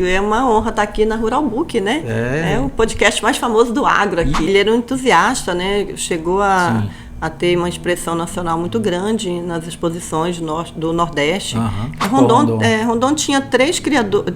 É uma honra estar aqui na Rural Book, né? É o podcast mais famoso do agro aqui. Ele era um entusiasta, né? Chegou a ter uma expressão nacional muito grande nas exposições do Nordeste. Rondon tinha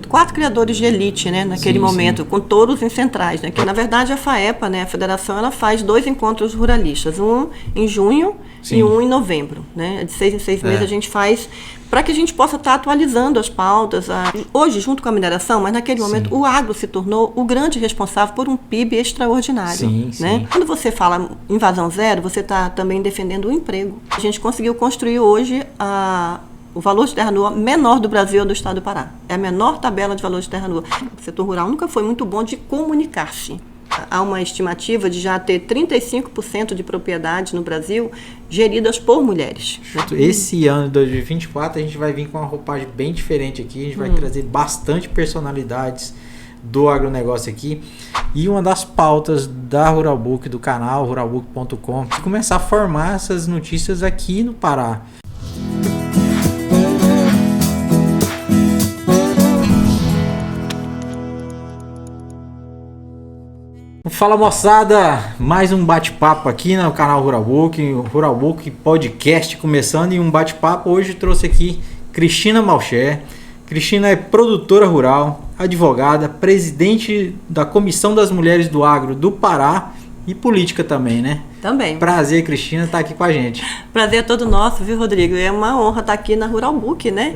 4 criadores de elite, né, naquele momento, com touros em centrais, né, que na verdade a FAEPA, né, a federação, ela faz 2 encontros ruralistas, um em junho e um em novembro, né, de 6 em 6 meses a gente faz para que a gente possa estar atualizando as pautas. Hoje, junto com a mineração, mas naquele momento o agro se tornou o grande responsável por um PIB extraordinário. Né? Quando você fala invasão zero, você está também defendendo o emprego. A gente conseguiu construir hoje o valor de terra nua menor do Brasil é do estado do Pará. É a menor tabela de valor de terra nua. O setor rural nunca foi muito bom de comunicar-se. Há uma estimativa de já ter 35% de propriedades no Brasil geridas por mulheres. Esse ano de 2024 a gente vai vir com uma roupagem bem diferente aqui, a gente vai trazer bastante personalidades do agronegócio aqui, e uma das pautas da Rural Book, do canal ruralbook.com, é começar a formar essas notícias aqui no Pará. Fala, moçada, mais um bate-papo aqui no canal Rural Book, o Rural Book Podcast começando, e um bate-papo hoje trouxe aqui Cristina Malcher. Cristina é produtora rural, advogada, presidente da Comissão das Mulheres do Agro do Pará e política também, né? Também. Prazer, Cristina, estar aqui com a gente. Prazer é todo nosso, viu, Rodrigo? É uma honra estar aqui na Rural Book, né?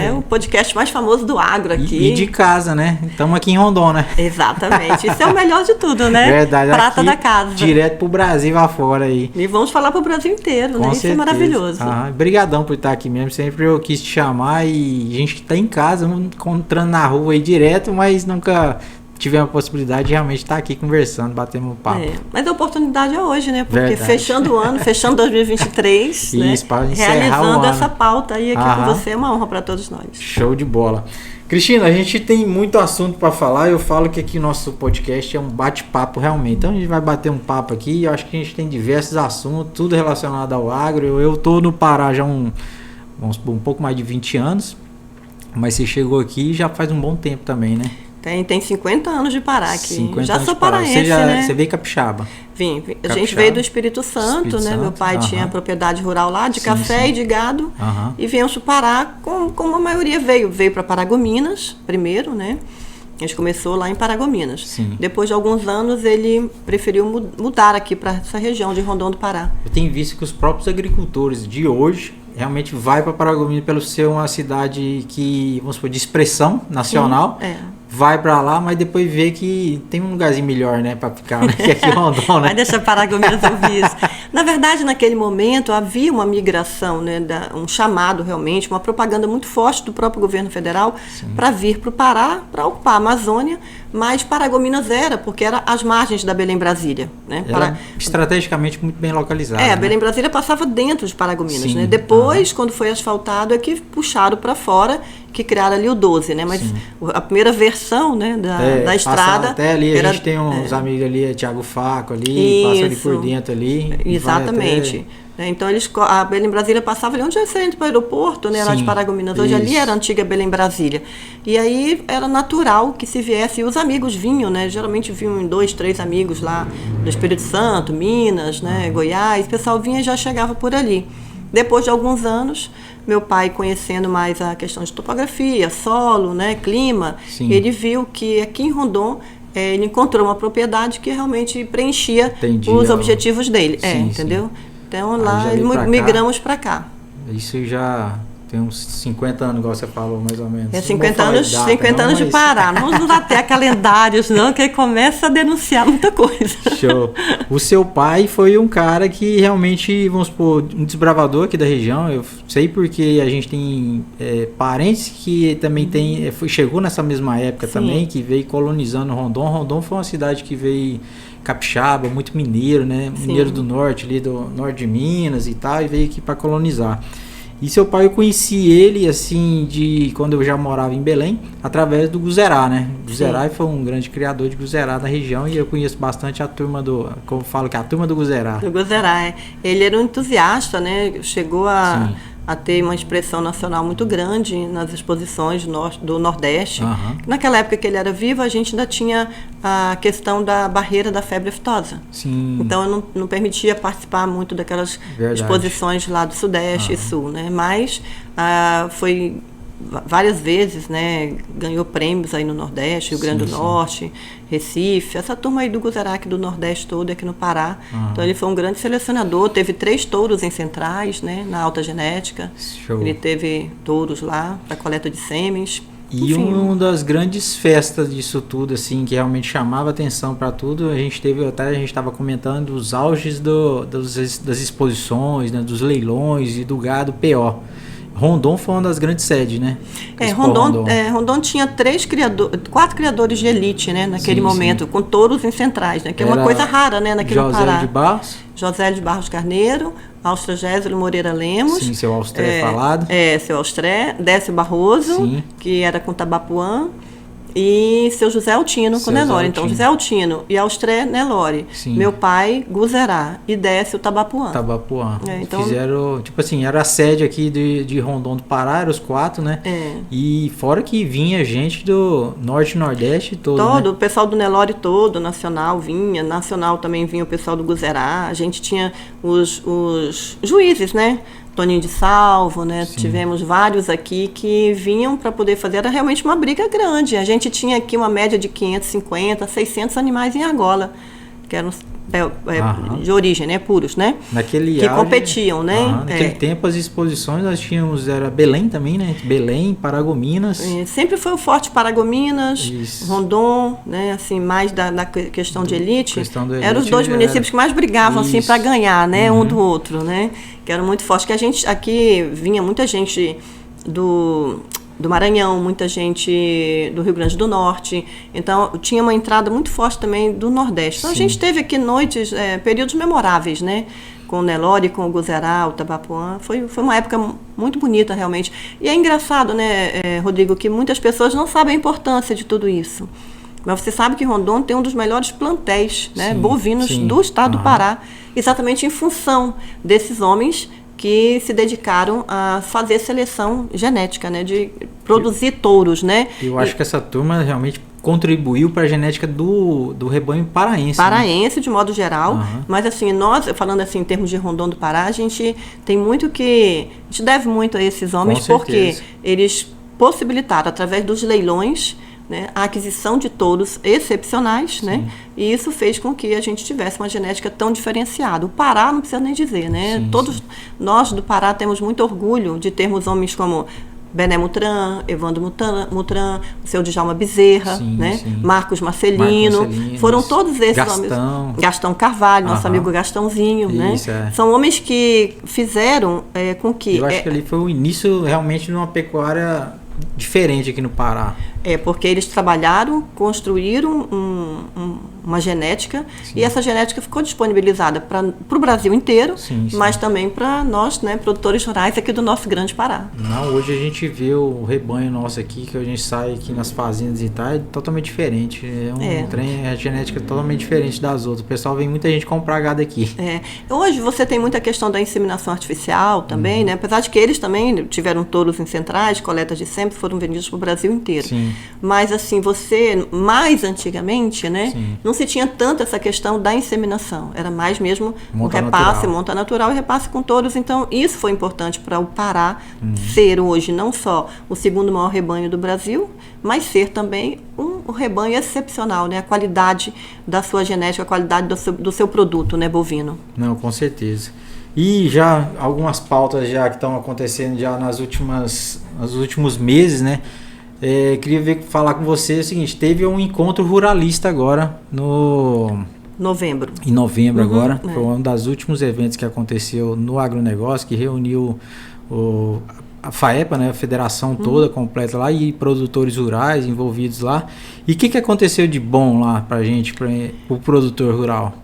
É o podcast mais famoso do agro aqui. E de casa, né? Estamos aqui em Rondon, né? Exatamente. Isso é o melhor de tudo, né? Verdade. Prata da casa. Direto pro Brasil afora aí. E vamos falar pro Brasil inteiro, né? Isso é maravilhoso. Obrigadão por estar aqui mesmo. Sempre eu quis te chamar, e a gente está em casa, encontrando na rua aí direto, mas nunca tivemos a possibilidade de realmente estar aqui conversando, batendo um papo. Mas a oportunidade é hoje, né? Porque fechando o ano, fechando 2023, né? Realizando essa pauta aí aqui com você, é uma honra para todos nós. Show de bola. Cristina, a gente tem muito assunto para falar. Eu falo que aqui nosso podcast é um bate-papo realmente. Então a gente vai bater um papo aqui. Eu acho que a gente tem diversos assuntos, tudo relacionado ao agro. Eu tô no Pará já um pouco mais de 20 anos, mas você chegou aqui já faz um bom tempo também, né? Tem 50 anos de Pará aqui. Já sou paraense, né? Você veio capixaba? Vim. A gente veio do Espírito Santo, né? Meu pai tinha propriedade rural lá, de café e de gado. E viemos para o Pará, como a maioria veio. Veio para Paragominas, primeiro, né? A gente começou lá em Paragominas. Depois de alguns anos, ele preferiu mudar aqui para essa região de Rondon do Pará. Eu tenho visto que os próprios agricultores de hoje realmente vai para Paragominas pelo ser uma cidade que, vamos supor, de expressão nacional. Vai pra lá, mas depois vê que tem um lugarzinho melhor, né, pra ficar, né, que aqui em Rondon, né? Vai deixar Paragominas ouvir isso. Na verdade, naquele momento, havia uma migração, né, um chamado realmente, uma propaganda muito forte do próprio governo federal para vir para o Pará, para ocupar a Amazônia, mas Paragominas era, porque era às margens da Belém-Brasília, né? Estrategicamente muito bem localizada. A Belém-Brasília passava dentro de Paragominas, né? Depois, quando foi asfaltado, é que puxaram para fora, que criaram ali o 12, né? Mas a primeira versão, né, da estrada... Até ali, a gente tem uns amigos ali, Thiago Faco ali, passa ali por dentro ali. Exatamente. Então, a Belém-Brasília passava ali onde você entra para o aeroporto, né, lá de Paragominas. Hoje ali era a antiga Belém-Brasília. E aí era natural que se viesse, e os amigos vinham, né? Geralmente vinham 2, 3 amigos lá do Espírito Santo, Minas, né, Goiás. O pessoal vinha e já chegava por ali. Depois de alguns anos, meu pai, conhecendo mais a questão de topografia, solo, né, clima, ele viu que aqui em Rondon ele encontrou uma propriedade que realmente preenchia os objetivos dele. Entendeu? Então lá migramos para cá. Isso já tem uns 50 anos, igual você falou, mais ou menos. 50 anos de Pará. Não vamos usar até calendários, não, que aí começa a denunciar muita coisa. Show. O seu pai foi um cara que realmente, vamos supor, um desbravador aqui da região. Eu sei porque a gente tem parentes que também chegou nessa mesma época também, que veio colonizando Rondon. Rondon foi uma cidade que veio capixaba, muito mineiro, né? Mineiro do norte, ali do norte de Minas e tal, e veio aqui para colonizar. E seu pai, eu conheci ele, assim, quando eu já morava em Belém, através do Guzerá, né? Guzerá foi um grande criador de Guzerá na região, e eu conheço bastante a turma como eu falo, que é a turma do Guzerá. Do Guzerá, Ele era um entusiasta, né? Chegou a a ter uma expressão nacional muito grande nas exposições do Nordeste. Naquela época que ele era vivo, a gente ainda tinha a questão da barreira da febre aftosa. Sim. Então eu não permitia participar muito daquelas exposições lá do Sudeste e Sul, né? Mas foi várias vezes, né? Ganhou prêmios aí no Nordeste, Rio Grande do Norte, Recife, essa turma aí do Guzerac do Nordeste todo aqui no Pará. Então ele foi um grande selecionador, teve 3 touros em Centrais, né? Na alta genética. Show. Ele teve touros lá para coleta de sêmens. E uma das grandes festas disso tudo, assim, que realmente chamava atenção para tudo, a gente estava comentando os auges das exposições, né, dos leilões e do gado PO. Rondon foi uma das grandes sedes, né? Rondon tinha 4 criadores de elite, né? Naquele momento, com touros em Centrais, né? Que é uma coisa rara, né? Naquele Pará. José de Barros Carneiro, Austrogésilo Moreira Lemos. Sim, seu Austré falado. Seu Austré. Décio Barroso, que era com Tabapuã. E seu José Altino com Nelore. Então, José Altino e Austré Nelore. Sim. Meu pai, Guzerá. E Décio Tabapuã. Então, fizeram, tipo assim, era a sede aqui de Rondon do Pará, eram os 4, né? E fora que vinha gente do Norte e Nordeste todo, né? O pessoal do Nelore todo, nacional vinha. Nacional também vinha o pessoal do Guzerá. A gente tinha os juízes, né? Toninho de Salvo, né? Sim. Tivemos vários aqui que vinham para poder fazer, era realmente uma briga grande. A gente tinha aqui uma média de 550, 600 animais em argola, que eram de origem, né? Puros, né? Que competiam, né? Naquele tempo as exposições nós tínhamos, era Belém também, né? Belém, Paragominas. Sempre foi o forte Paragominas, Rondon, né? Assim, mais da questão de elite. Eram os 2 municípios que mais brigavam assim para ganhar, né? Um do outro, né? Que eram muito fortes. Que a gente aqui vinha muita gente do Maranhão, muita gente do Rio Grande do Norte. Então, tinha uma entrada muito forte também do Nordeste. Então, a gente teve aqui noites, períodos memoráveis, né? Com o Nelore, com o Guzerá, o Tabapuã. Foi uma época muito bonita, realmente. E é engraçado, né, Rodrigo, que muitas pessoas não sabem a importância de tudo isso. Mas você sabe que Rondon tem um dos melhores plantéis, né, bovinos do estado do Pará, exatamente em função desses homens que se dedicaram a fazer seleção genética, né, de produzir touros, né? Eu acho que essa turma realmente contribuiu para a genética do rebanho paraense. Paraense, né? De modo geral. Mas assim, nós, falando assim em termos de Rondon do Pará, a gente tem muito que... A gente deve muito a esses homens, porque eles possibilitaram, através dos leilões, né, a aquisição de touros excepcionais, né? E isso fez com que a gente tivesse uma genética tão diferenciada. O Pará, não precisa nem dizer, né? Todos nós do Pará temos muito orgulho de termos homens como Bené Mutran, Evandro Mutran, o seu Djalma Bezerra, né? Marcos Marcelino, foram todos esses homens. Gastão Carvalho, nosso amigo Gastãozinho, isso, né? São homens que fizeram com que... Eu acho que ali foi o início realmente de uma pecuária diferente aqui no Pará. Porque eles trabalharam, construíram uma genética, e essa genética ficou disponibilizada para o Brasil inteiro, mas também para nós, né, produtores rurais aqui do nosso grande Pará. Hoje a gente vê o rebanho nosso aqui, que a gente sai aqui nas fazendas e tal, é totalmente diferente. A genética é totalmente diferente das outras. O pessoal vem muita gente comprar gado aqui. Hoje você tem muita questão da inseminação artificial também, né? Apesar de que eles também tiveram touros em Centrais, coletas de sêmen, foram vendidos para o Brasil inteiro. Mas assim, mais antigamente, né? Não se tinha tanto essa questão da inseminação. Era mais mesmo o repasse, monta natural e repasse com touros. Então, isso foi importante para o Pará ser hoje não só o segundo maior rebanho do Brasil, mas ser também um rebanho excepcional, né? A qualidade da sua genética, a qualidade do seu produto, né, bovino. Não, com certeza. E já algumas pautas já que estão acontecendo já nos últimos meses, né? Queria falar com você o seguinte, teve um encontro ruralista agora em novembro agora, foi um dos últimos eventos que aconteceu no agronegócio, que reuniu a FAEPA, né, a federação toda completa lá, e produtores rurais envolvidos lá. E o que aconteceu de bom lá pra gente, pro produtor rural?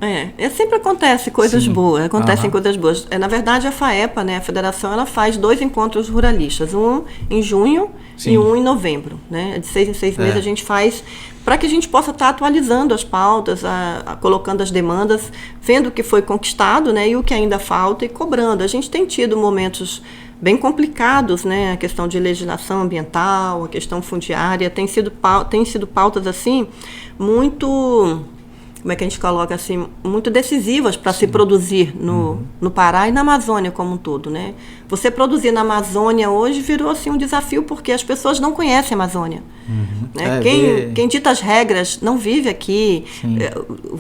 Sempre acontece coisas boas, acontecem coisas boas. Na verdade, a FAEPA, né, a federação, ela faz 2 encontros ruralistas, um em junho e um em novembro, né? De 6 em 6 meses a gente faz, para que a gente possa estar atualizando as pautas, colocando as demandas, vendo o que foi conquistado, né, e o que ainda falta, e cobrando. A gente tem tido momentos bem complicados, né? A questão de legislação ambiental, a questão fundiária, tem sido pautas assim muito, como é que a gente coloca assim, muito decisivas para se produzir no Pará e na Amazônia como um todo, né? Você produzir na Amazônia hoje virou assim um desafio porque as pessoas não conhecem a Amazônia. Né? Quem dita as regras não vive aqui,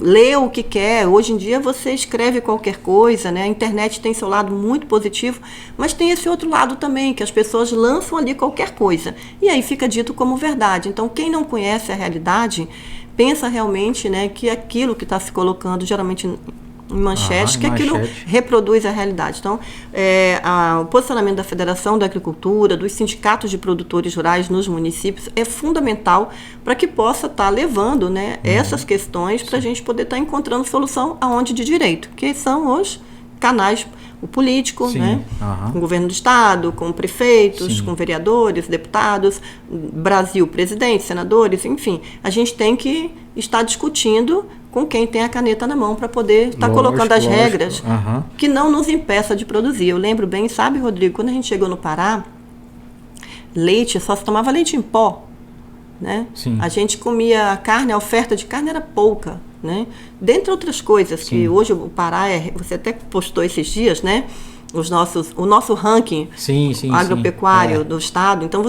lê o que quer. Hoje em dia você escreve qualquer coisa, né? A internet tem seu lado muito positivo, mas tem esse outro lado também, que as pessoas lançam ali qualquer coisa e aí fica dito como verdade. Então quem não conhece a realidade pensa realmente, né, que aquilo que está se colocando geralmente em manchete, que aquilo reproduz a realidade. Então, o posicionamento da Federação da Agricultura, dos sindicatos de produtores rurais nos municípios é fundamental para que possa estar levando, né, essas questões para a gente poder estar encontrando solução aonde de direito, que são os canais, o político, né, com o governo do estado, com prefeitos, com vereadores, deputados, Brasil, presidentes, senadores, enfim. A gente tem que estar discutindo com quem tem a caneta na mão para poder estar colocando as regras que não nos impeça de produzir. Eu lembro bem, sabe, Rodrigo, quando a gente chegou no Pará, leite, só se tomava leite em pó, né? A gente comia carne, a oferta de carne era pouca, né? Dentre outras coisas, que hoje o Pará você até postou esses dias, né? O nosso ranking agropecuário do estado. Então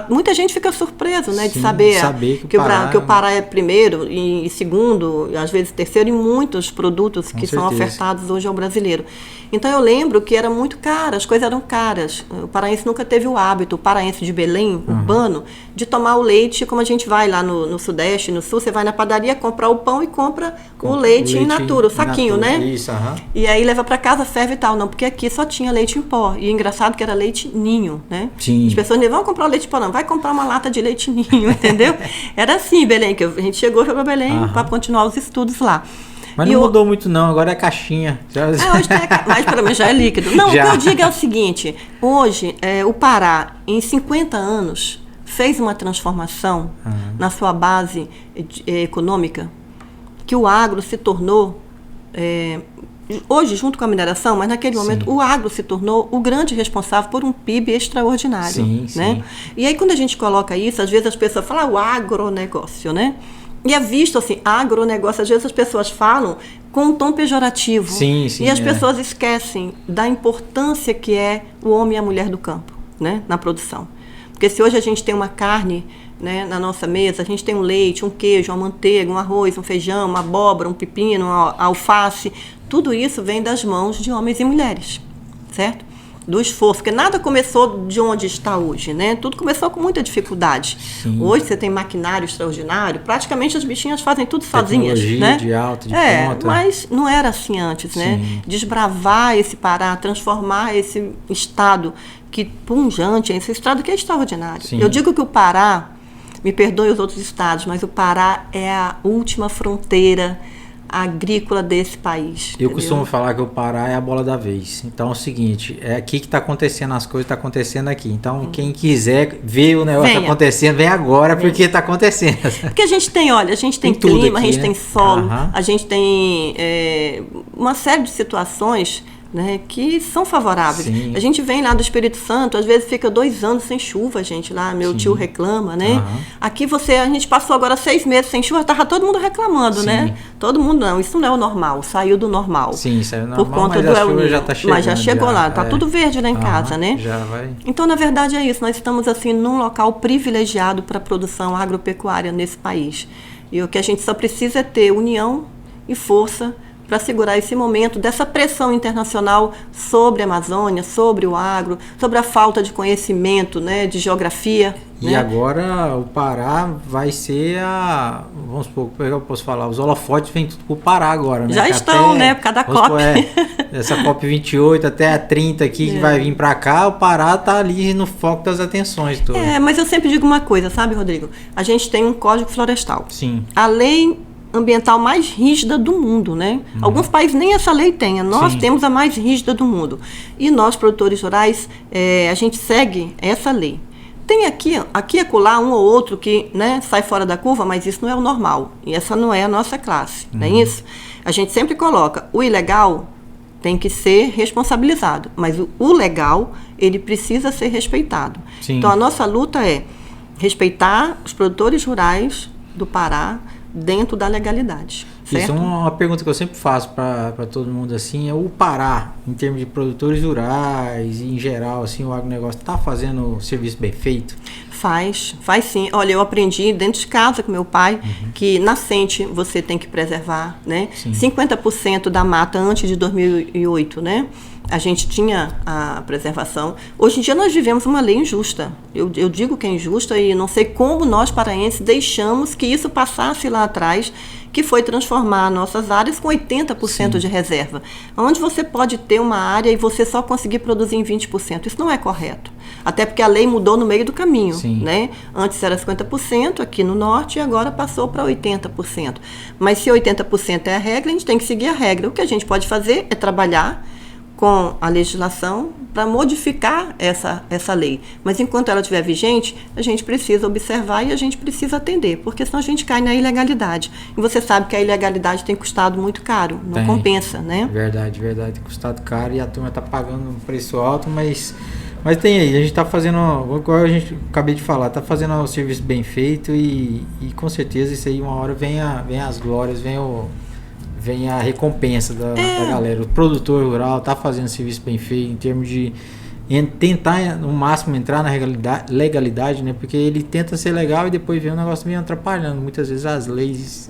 muita gente fica surpreso, né, de saber que o Pará é primeiro e segundo, às vezes terceiro em muitos produtos que são ofertados hoje ao brasileiro. Então eu lembro que era muito caro, as coisas eram caras. O paraense nunca teve o hábito, o paraense de Belém, urbano, de tomar o leite, como a gente vai lá no Sudeste, no Sul, você vai na padaria, comprar o pão e compra o leite in natura, o saquinho, né? Isso, e aí leva para casa, ferve e tal. Não, porque aqui só tinha leite em pó. E engraçado que era leite ninho, né? As pessoas nem vão comprar o leite em pó, não. Vai comprar uma lata de leite ninho, entendeu? Era assim, Belém, que a gente chegou para Belém para continuar os estudos lá. Mas não mudou muito não, agora é caixinha. Hoje mas para mim já é líquido. Não, o que eu digo é o seguinte, hoje o Pará, em 50 anos, fez uma transformação na sua base econômica, que o agro se tornou, hoje junto com a mineração, mas naquele momento o agro se tornou o grande responsável por um PIB extraordinário. Né? E aí quando a gente coloca isso, às vezes as pessoas falam o agronegócio, né? E é visto assim, agronegócio, às vezes as pessoas falam com um tom pejorativo. E as pessoas esquecem da importância que é o homem e a mulher do campo, né, na produção. Porque se hoje a gente tem uma carne, né, na nossa mesa, a gente tem um leite, um queijo, uma manteiga, um arroz, um feijão, uma abóbora, um pepino, uma alface, tudo isso vem das mãos de homens e mulheres, certo? Do esforço, porque nada começou de onde está hoje, né? Tudo começou com muita dificuldade. Hoje você tem maquinário extraordinário, praticamente as bichinhas fazem tudo sozinhas, né? De alta, de ponta. Mas não era assim antes, né? Desbravar esse Pará, transformar esse estado que punjante, esse estado que é extraordinário. Eu digo que o Pará, me perdoe os outros estados, mas o Pará é a última fronteira agrícola desse país. Eu costumo falar que o Pará é a bola da vez. Então é o seguinte, é aqui que está acontecendo as coisas, está acontecendo aqui. Então quem quiser ver o negócio acontecendo, vem agora, porque está acontecendo. Porque a gente tem, olha, a gente tem clima, aqui, a gente tem solo, a gente tem uma série de situações, né, que são favoráveis. A gente vem lá do Espírito Santo, às vezes fica 2 anos sem chuva, gente, lá, meu tio reclama, né? Aqui a gente passou agora 6 meses sem chuva, estava todo mundo reclamando, né? Todo mundo, não, isso não é o normal, saiu do normal. Saiu do normal, por conta mas do a chuva já tá chegando. Mas já chegou lá, tá tudo verde lá em casa, né? Já vai. Então, na verdade, é isso, nós estamos assim num local privilegiado para a produção agropecuária nesse país. E o que a gente só precisa é ter união e força para segurar esse momento dessa pressão internacional sobre a Amazônia, sobre o agro, sobre a falta de conhecimento, né, de geografia. E agora o Pará vai ser vamos supor, como é que eu posso falar? Os holofotes vêm tudo para o Pará agora, né? Já estão, né? Por causa da COP. Essa COP 28 até a 30 aqui que vai vir para cá, o Pará está ali no foco das atenções. Mas eu sempre digo uma coisa, sabe, Rodrigo? A gente tem um Código Florestal. A lei ambiental mais rígida do mundo, né? Alguns países nem essa lei têm, nós temos a mais rígida do mundo. E nós, produtores rurais, a gente segue essa lei. Tem aqui e acolá um ou outro que, né, sai fora da curva, mas isso não é o normal. E essa não é a nossa classe, não é isso? A gente sempre coloca o ilegal tem que ser responsabilizado, mas o legal, ele precisa ser respeitado. Sim. Então, a nossa luta é respeitar os produtores rurais do Pará dentro da legalidade. Certo? Isso é uma pergunta que eu sempre faço para todo mundo, assim, é o Pará, em termos de produtores rurais e em geral, assim, o agronegócio está fazendo o serviço bem feito? Faz sim. Olha, eu aprendi dentro de casa com meu pai que nascente você tem que preservar, né? Sim. 50% da mata antes de 2008, né? A gente tinha a preservação. Hoje em dia nós vivemos uma lei injusta. Eu digo que é injusta e não sei como nós paraenses deixamos que isso passasse lá atrás, que foi transformar nossas áreas com 80% de reserva. Onde você pode ter uma área e você só conseguir produzir em 20%. Isso não é correto. Até porque a lei mudou no meio do caminho. Né? Antes era 50% aqui no norte e agora passou para 80%. Mas se 80% é a regra, a gente tem que seguir a regra. O que a gente pode fazer é trabalhar com a legislação para modificar essa lei. Mas enquanto ela estiver vigente, a gente precisa observar e a gente precisa atender, porque senão a gente cai na ilegalidade. E você sabe que a ilegalidade tem custado muito caro, não compensa, né? Verdade, tem custado caro e a turma está pagando um preço alto, mas tem aí, a gente está fazendo, igual a gente acabei de falar, está fazendo o serviço bem feito e com certeza isso aí uma hora vem as glórias, vem a recompensa da galera. O produtor rural está fazendo serviço bem feito em termos de tentar no máximo entrar na legalidade, né? Porque ele tenta ser legal e depois vem um negócio meio atrapalhando. Muitas vezes as leis...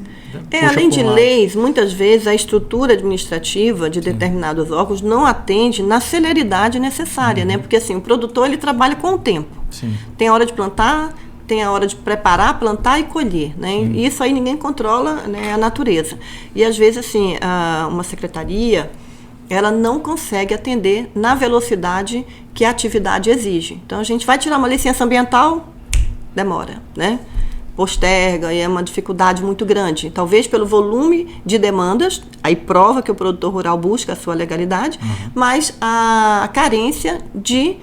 além de leis, muitas vezes a estrutura administrativa de determinados órgãos não atende na celeridade necessária, né? Porque assim, o produtor ele trabalha com o tempo. Sim. Tem a hora de plantar, tem a hora de preparar, plantar e colher, né? E isso aí ninguém controla, né, a natureza. E às vezes assim, uma secretaria, ela não consegue atender na velocidade que a atividade exige. Então a gente vai tirar uma licença ambiental, demora, né? Posterga, e é uma dificuldade muito grande. Talvez pelo volume de demandas, aí prova que o produtor rural busca a sua legalidade, mas a carência de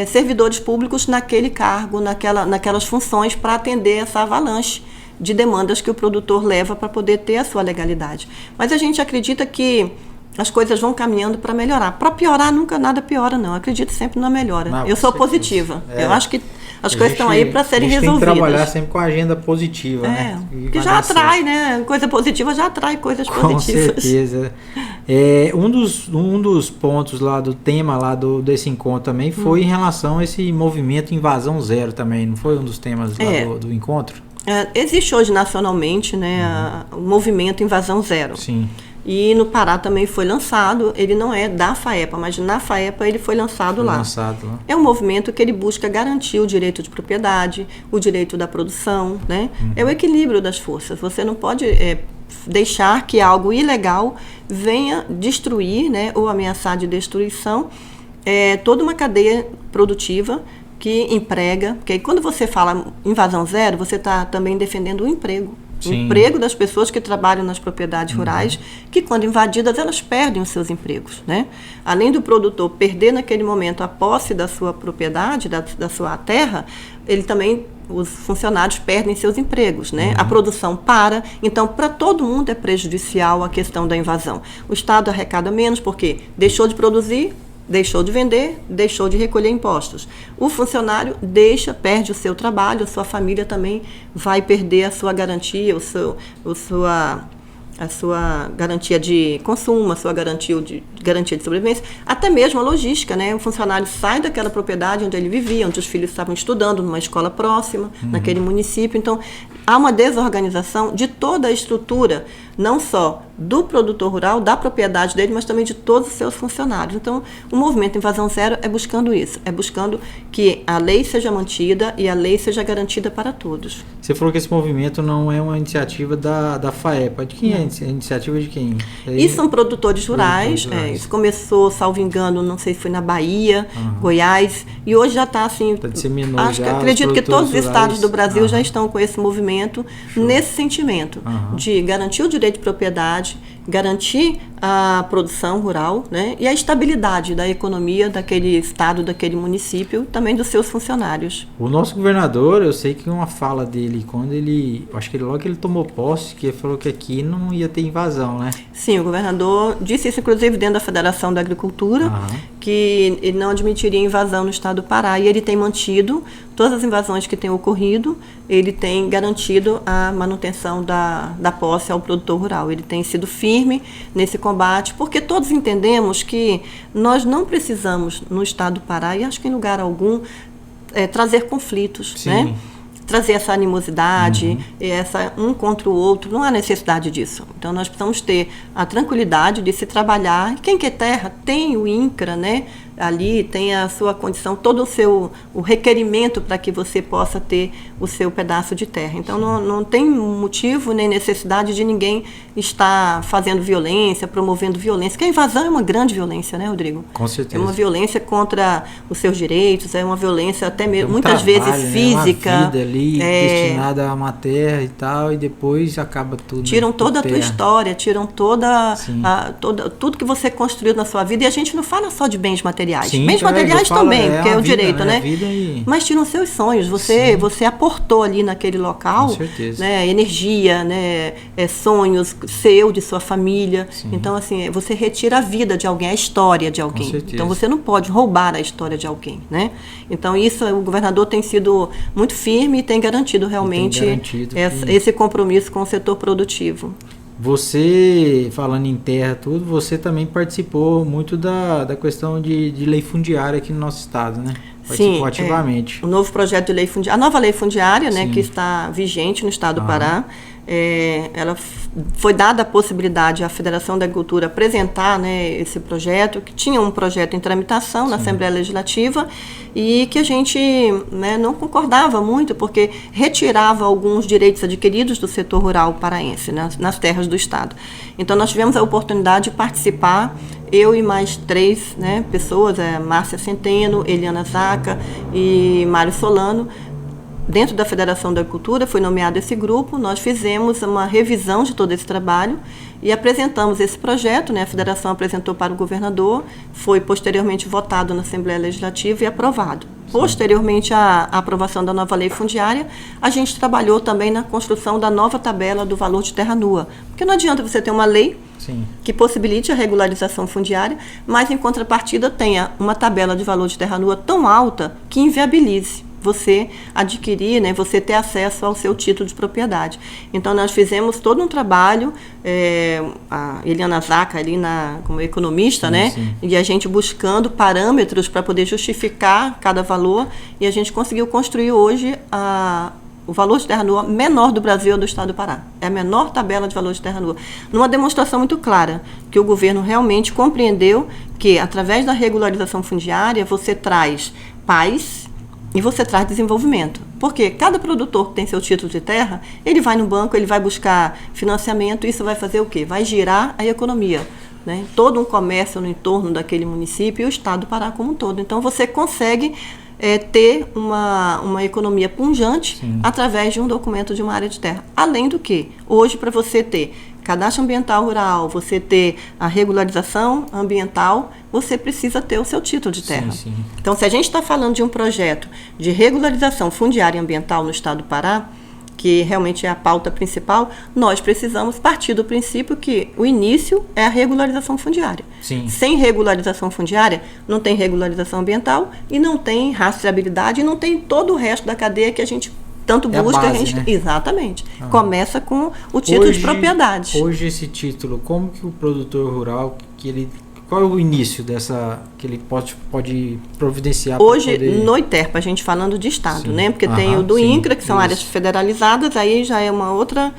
servidores públicos naquele cargo, naquelas funções para atender essa avalanche de demandas que o produtor leva para poder ter a sua legalidade. Mas a gente acredita que as coisas vão caminhando para melhorar. Para piorar, nunca nada piora, não. Eu acredito sempre na melhora. Eu sou positiva. Eu acho que as coisas estão aí para serem resolvidas. Tem que trabalhar sempre com a agenda positiva, né? Que já atrai, né? Coisa positiva já atrai coisas positivas. Com certeza. Um dos pontos lá do tema lá desse encontro também foi em relação a esse movimento Invasão Zero também. Não foi um dos temas lá do encontro? Existe hoje nacionalmente, né, o movimento Invasão Zero. Sim. E no Pará também foi lançado, ele não é da FAEPA, mas na FAEPA ele foi lançado lá. É um movimento que ele busca garantir o direito de propriedade, o direito da produção, né? É o equilíbrio das forças. Você não pode deixar que algo ilegal venha destruir, né, ou ameaçar de destruição toda uma cadeia produtiva que emprega, porque aí quando você fala invasão zero, você está também defendendo o emprego. O emprego das pessoas que trabalham nas propriedades rurais, que quando invadidas elas perdem os seus empregos, né? Além do produtor perder naquele momento a posse da sua propriedade, da sua terra, ele também, os funcionários perdem seus empregos, né? A produção para, então para todo mundo é prejudicial a questão da invasão. O Estado arrecada menos porque deixou de produzir, deixou de vender, deixou de recolher impostos. O funcionário perde o seu trabalho, a sua família também vai perder a sua garantia, a sua garantia de consumo, a sua garantia de sobrevivência, até mesmo a logística, né? O funcionário sai daquela propriedade onde ele vivia, onde os filhos estavam estudando, numa escola próxima, naquele município. Então, há uma desorganização de toda a estrutura, não só do produtor rural, da propriedade dele, mas também de todos os seus funcionários. Então, o movimento Invasão Zero é buscando isso, é buscando que a lei seja mantida e a lei seja garantida para todos. Você falou que esse movimento não é uma iniciativa da FAEPA. De quem é a iniciativa de quem? Isso são produtores rurais. Isso começou, salvo engano, não sei se foi na Bahia, Goiás, e hoje já está assim. Acredito que todos os estados do Brasil já estão com esse movimento, nesse sentimento de garantir o direito de propriedade garantir a produção rural, né, e a estabilidade da economia daquele estado, daquele município, também dos seus funcionários. O nosso governador, eu sei que uma fala dele, quando ele, acho que logo que ele tomou posse, que ele falou que aqui não ia ter invasão, né? Sim, o governador disse isso, inclusive, dentro da Federação da Agricultura, que ele não admitiria invasão no estado do Pará, e ele tem mantido todas as invasões que têm ocorrido, ele tem garantido a manutenção da posse ao produtor rural. Ele tem sido firme nesse combate, porque todos entendemos que nós não precisamos, no estado do Pará, e acho que em lugar algum, trazer conflitos, né? Trazer essa animosidade, essa um contra o outro, não há necessidade disso. Então nós precisamos ter a tranquilidade de se trabalhar. Quem quer terra tem o INCRA, né? Ali tem a sua condição, todo o requerimento para que você possa ter o seu pedaço de terra. Então não tem motivo nem necessidade de ninguém estar fazendo violência, promovendo violência, porque a invasão é uma grande violência, né, Rodrigo? Com certeza. É uma violência contra os seus direitos, é uma violência até mesmo, muitas vezes física. Uma vida ali destinada a uma terra e tal, e depois acaba tudo. Tiram toda a tua história, tiram tudo que você construiu na sua vida, e a gente não fala só de bens materiais. Sim, bens materiais também, porque é o vida, direito, né? Mas tiram seus sonhos. Você aportou ali naquele local, com certeza, né, energia, né, sonhos seu, de sua família. Sim. Então, assim, você retira a vida de alguém, a história de alguém. Com certeza. Então, você não pode roubar a história de alguém, né? Então, isso o governador tem sido muito firme e tem garantido realmente esse compromisso com o setor produtivo. Você, falando em terra, você também participou muito da questão de lei fundiária aqui no nosso estado, né? Participou ativamente. O novo projeto de lei fundiária, a nova lei fundiária, né, que está vigente no estado do Pará, ela foi dada a possibilidade à Federação da Agricultura apresentar, né, esse projeto, que tinha um projeto em tramitação na Assembleia Legislativa e que a gente, né, não concordava muito, porque retirava alguns direitos adquiridos do setor rural paraense, né, nas terras do estado. Então nós tivemos a oportunidade de participar, eu e mais 3, né, pessoas, Márcia Centeno, Eliana Zaca e Mário Solano. Dentro da Federação da Agricultura foi nomeado esse grupo, nós fizemos uma revisão de todo esse trabalho e apresentamos esse projeto, né? A Federação apresentou para o governador, foi posteriormente votado na Assembleia Legislativa e aprovado. Posteriormente à aprovação da nova lei fundiária, a gente trabalhou também na construção da nova tabela do valor de terra nua, porque não adianta você ter uma lei que possibilite a regularização fundiária, mas em contrapartida tenha uma tabela de valor de terra nua tão alta que inviabilize você adquirir, né, você ter acesso ao seu título de propriedade. Então, nós fizemos todo um trabalho, a Eliana Zaca ali como economista, né, e a gente buscando parâmetros para poder justificar cada valor, e a gente conseguiu construir hoje o valor de terra nua menor do Brasil é do estado do Pará. É a menor tabela de valor de terra nua. Numa demonstração muito clara, que o governo realmente compreendeu que, através da regularização fundiária, você traz paz e você traz desenvolvimento. Porque cada produtor que tem seu título de terra, ele vai no banco, ele vai buscar financiamento, isso vai fazer o quê? Vai girar a economia, né? Todo um comércio no entorno daquele município e o estado do Pará como um todo. Então, você consegue ter uma economia pujante através de um documento de uma área de terra. Além do que, hoje, para você ter cadastro ambiental rural, você ter a regularização ambiental, você precisa ter o seu título de terra. Então, se a gente está falando de um projeto de regularização fundiária e ambiental no estado do Pará, que realmente é a pauta principal, nós precisamos partir do princípio que o início é a regularização fundiária. Sem regularização fundiária, não tem regularização ambiental e não tem rastreabilidade e não tem todo o resto da cadeia que a gente tanto busca, a base, né? Exatamente. Começa com o título de propriedade. Hoje esse título, como que o produtor rural, qual é o início que ele pode providenciar? Hoje, no ITERPA, a gente falando de Estado, né? Porque tem o do INCRA, que são áreas federalizadas, aí já é uma outra,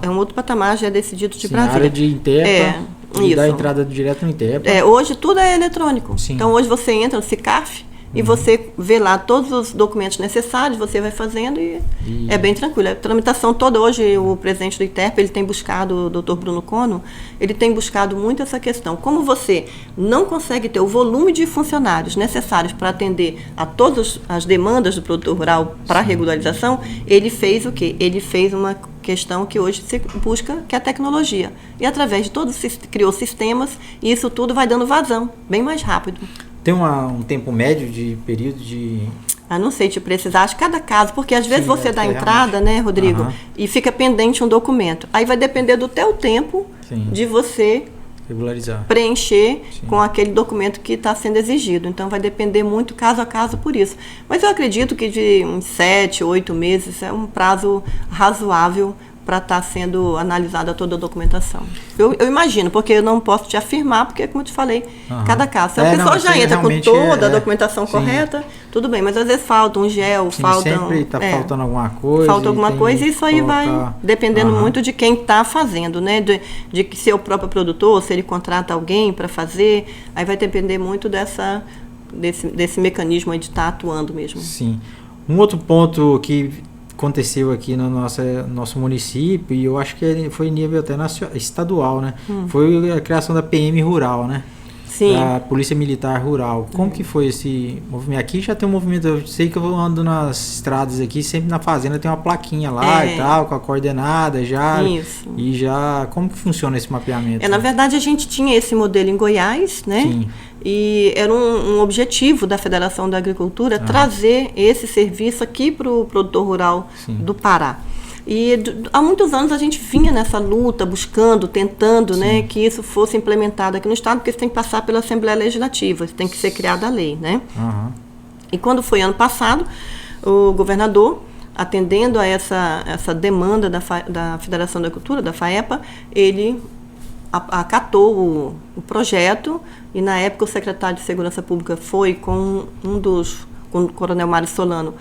é um outro patamar, já é decidido de Brasília. A área de ITERPA e dá entrada direto no ITERPA. Hoje tudo é eletrônico. Então hoje você entra no SICAF, e você vê lá todos os documentos necessários, você vai fazendo e é bem tranquilo. A tramitação toda, hoje o presidente do ITERP, ele tem buscado, o doutor Bruno Cono, ele tem buscado muito essa questão. Como você não consegue ter o volume de funcionários necessários para atender a todas as demandas do produtor rural para regularização, ele fez o quê? Ele fez uma questão que hoje se busca, que é a tecnologia. E através de todos, se criou sistemas e isso tudo vai dando vazão, bem mais rápido. Tem um tempo médio de período de... Não sei te precisar, acho que cada caso, porque às vezes você dá entrada, né, Rodrigo, e fica pendente um documento. Aí vai depender do teu tempo de você regularizar, preencher com aquele documento que está sendo exigido. Então vai depender muito caso a caso por isso. Mas eu acredito que de uns 7, 8 meses é um prazo razoável para estar sendo analisada toda a documentação. Eu imagino, porque eu não posso te afirmar, porque, como eu te falei, cada caso. Se a pessoa já entra com toda a documentação correta, tudo bem, mas às vezes falta um gel, sempre está faltando alguma coisa. Falta alguma coisa e isso aí vai dependendo muito de quem está fazendo, né? De que se é o próprio produtor, se ele contrata alguém para fazer, aí vai depender muito desse mecanismo aí de estar atuando mesmo. Sim. Um outro ponto que aconteceu aqui no nosso município, e eu acho que foi em nível até estadual, né? Foi a criação da PM Rural, né? Sim. Da Polícia Militar Rural. Como que foi esse movimento? Aqui já tem um movimento, eu sei que eu ando nas estradas aqui, sempre na fazenda tem uma plaquinha lá e tal, com a coordenada já. Isso. E já, como que funciona esse mapeamento? Na verdade, a gente tinha esse modelo em Goiás, né? Sim. E era um objetivo da Federação da Agricultura trazer esse serviço aqui para o produtor rural do Pará. E há muitos anos a gente vinha nessa luta, buscando, tentando, né, que isso fosse implementado aqui no Estado, porque isso tem que passar pela Assembleia Legislativa, tem que ser criada a lei, né? E quando foi ano passado, o governador, atendendo a essa demanda da Federação da Agricultura, da FAEPA, ele acatou o projeto, e na época o secretário de Segurança Pública foi com com o coronel Mário Solano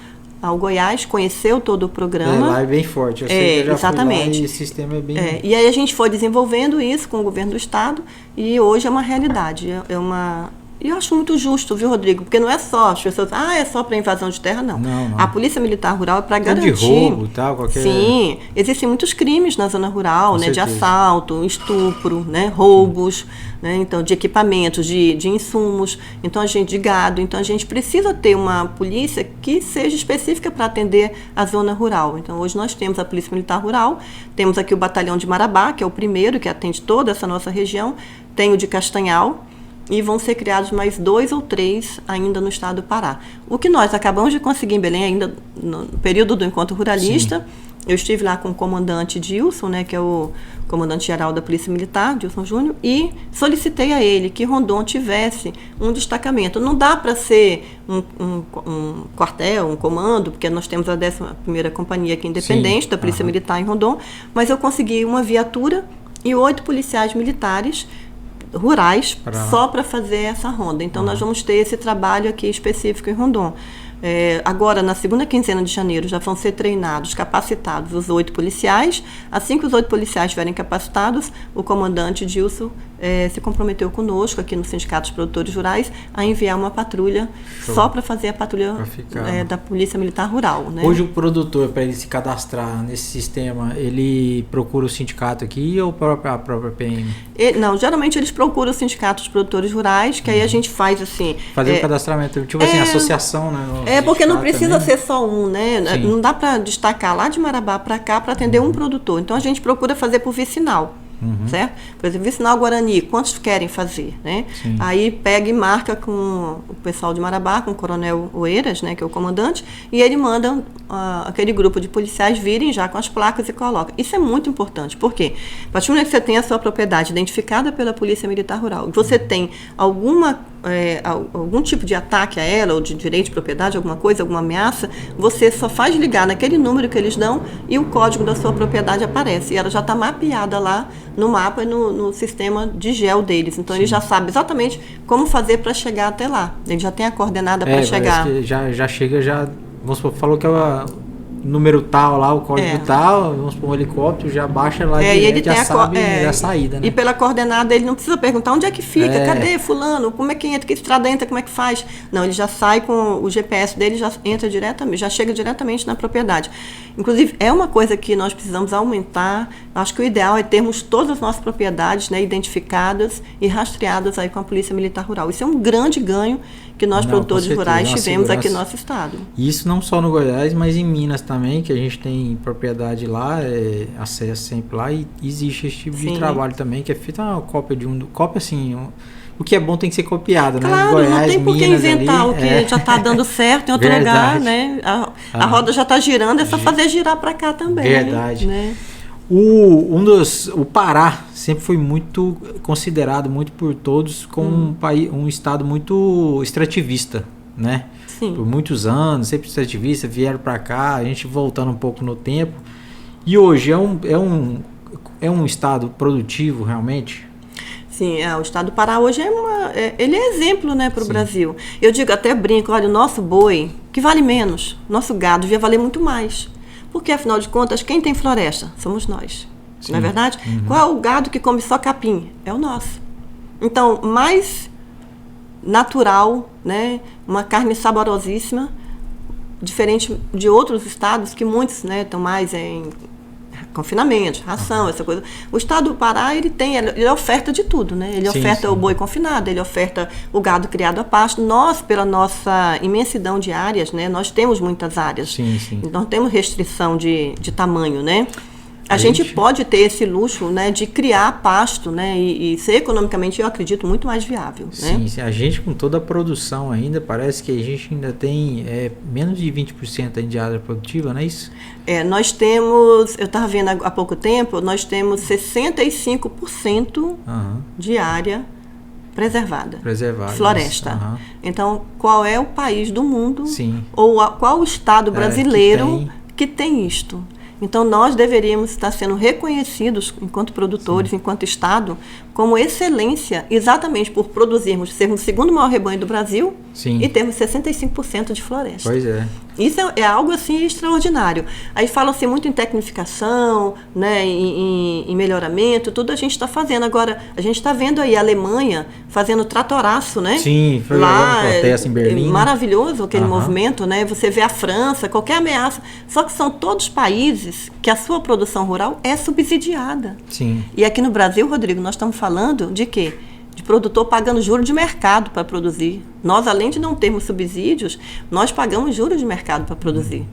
ao Goiás, conheceu todo o programa. Lá é bem forte, eu sei que eu já exatamente. Fui lá e o sistema é bem... E aí a gente foi desenvolvendo isso com o governo do Estado, e hoje é uma realidade, E eu acho muito justo, viu, Rodrigo? Porque não é só as pessoas, é só para invasão de terra, não. A Polícia Militar Rural é para garantir... De roubo e tal, qualquer... Sim, existem muitos crimes na zona rural, né, de assalto, estupro, né, roubos, né, então, de equipamentos, de insumos, então, de gado. Então, a gente precisa ter uma polícia que seja específica para atender a zona rural. Então, hoje nós temos a Polícia Militar Rural, temos aqui o Batalhão de Marabá, que é o primeiro que atende toda essa nossa região, tem o de Castanhal, e vão ser criados mais 2 ou 3 ainda no estado do Pará. O que nós acabamos de conseguir em Belém, ainda no período do Encontro Ruralista, eu estive lá com o comandante Dilson, né, que é o comandante-geral da Polícia Militar, Dilson Júnior, e solicitei a ele que Rondon tivesse um destacamento. Não dá para ser um quartel, um comando, porque nós temos a 11ª Companhia aqui independente da Polícia Militar em Rondon, mas eu consegui uma viatura e 8 policiais militares rurais só para fazer essa ronda. Então, nós vamos ter esse trabalho aqui específico em Rondon. Agora, na segunda quinzena de janeiro, já vão ser treinados, capacitados os 8 policiais. Assim que os 8 policiais estiverem capacitados, o comandante Dilson se comprometeu conosco, aqui no Sindicato dos Produtores Rurais, a enviar uma patrulha só para fazer a patrulha da Polícia Militar Rural. Né? Hoje o produtor, para ele se cadastrar nesse sistema, ele procura o sindicato aqui ou a própria PM? Não, geralmente eles procuram o Sindicato dos Produtores Rurais, que aí a gente faz assim... Fazer o cadastramento, tipo assim, associação, né? Porque não precisa ser só um, né? Sim. Não dá para destacar lá de Marabá para cá para atender um produtor. Então a gente procura fazer por vicinal. Certo? Por exemplo, vicinal Guarani, quantos querem fazer, né? Aí pega e marca com o pessoal de Marabá, com o coronel Oeiras, né, que é o comandante, e ele manda aquele grupo de policiais virem já com as placas e coloca. Isso é muito importante, porque a partir do momento que você tem a sua propriedade identificada pela Polícia Militar Rural, você tem algum tipo de ataque a ela, ou de direito de propriedade, alguma coisa, alguma ameaça, você só faz ligar naquele número que eles dão e o código da sua propriedade aparece. E ela já está mapeada lá no mapa e no sistema de gel deles. Então, ele já sabe exatamente como fazer para chegar até lá. Ele já tem a coordenada para chegar. Que já chega, vamos supor, falou que número tal lá, o código tal, vamos pôr um helicóptero, já baixa lá e ele já tem sabe a saída, né? E pela coordenada ele não precisa perguntar onde é que fica, cadê fulano, como é que entra, que estrada entra, como é que faz. Não, ele já sai com o GPS dele, já entra diretamente, já chega diretamente na propriedade. Inclusive, é uma coisa que nós precisamos aumentar. Acho que o ideal é termos todas as nossas propriedades, né, identificadas e rastreadas aí com a Polícia Militar Rural. Isso é um grande ganho que nós, produtores rurais, tivemos aqui no nosso estado. Isso não só no Goiás, mas em Minas também, que a gente tem propriedade lá, acesso sempre lá, e existe esse tipo de trabalho também, que é feita uma cópia cópia assim, o que é bom tem que ser copiado, claro, né? Goiás, não tem por que inventar ali, o que já está dando certo em outro lugar, né? A roda já está girando, é só fazer girar para cá também. Verdade. Né? O Pará sempre foi muito considerado, muito por todos, como um estado muito extrativista, né? Sim. Por muitos anos, sempre extrativista, vieram para cá, a gente voltando um pouco no tempo. E hoje é um estado produtivo realmente? Sim, o estado do Pará hoje ele é exemplo, né, para o Brasil. Eu digo, até brinco, olha, o nosso boi, que vale menos, nosso gado devia valer muito mais. Porque, afinal de contas, quem tem floresta? Somos nós. Sim. Não é verdade? Uhum. Qual é o gado que come só capim? É o nosso. Então, mais natural, né, uma carne saborosíssima, diferente de outros estados que muitos, né, estão mais em confinamento, ração, essa coisa. O estado do Pará, ele oferta de tudo, né? Ele oferta o boi confinado, ele oferta o gado criado a pasto. Nós, pela nossa imensidão de áreas, né? Nós temos muitas áreas. Sim, sim. Então, não temos restrição de tamanho, né? A gente pode ter esse luxo, né, de criar pasto, né, e ser economicamente, eu acredito, muito mais viável. Sim, né? Sim, a gente com toda a produção ainda, parece que a gente ainda tem menos de 20% de área produtiva, não é isso? Nós temos, eu estava vendo há pouco tempo, nós temos 65% de área preservada. Floresta. Uhum. Então, qual é o país do mundo, Sim. ou qual o estado brasileiro que tem isto? Então, nós deveríamos estar sendo reconhecidos, enquanto produtores, enquanto Estado, como excelência, exatamente por produzirmos, sermos o segundo maior rebanho do Brasil e termos 65% de floresta. Pois é. Isso é algo assim extraordinário. Aí falam-se muito em tecnificação, né, em melhoramento, tudo a gente está fazendo. Agora, a gente está vendo aí a Alemanha fazendo tratoraço, né? Sim, foi lá um protesto em Berlim. Maravilhoso aquele movimento, né? Você vê a França, qualquer ameaça. Só que são todos países que a sua produção rural é subsidiada. Sim. E aqui no Brasil, Rodrigo, nós estamos falando de quê? De produtor pagando juros de mercado para produzir. Nós, além de não termos subsídios, nós pagamos juros de mercado para produzir.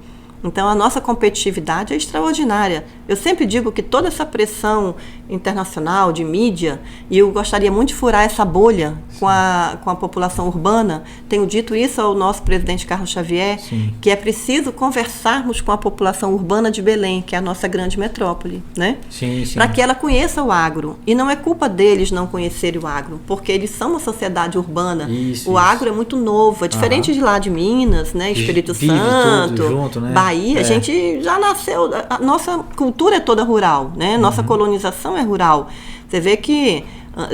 Então, a nossa competitividade é extraordinária. Eu sempre digo que toda essa pressão internacional de mídia, e eu gostaria muito de furar essa bolha com a população urbana, tenho dito isso ao nosso presidente Carlos Xavier, que é preciso conversarmos com a população urbana de Belém, que é a nossa grande metrópole, né? Para que ela conheça o agro. E não é culpa deles não conhecerem o agro, porque eles são uma sociedade urbana. O agro é muito novo, é diferente de lá de Minas, né? Espírito Santo, junto, né? Bahia, a gente já nasceu, a nossa cultura é toda rural, né? Nossa colonização é rural. Você vê que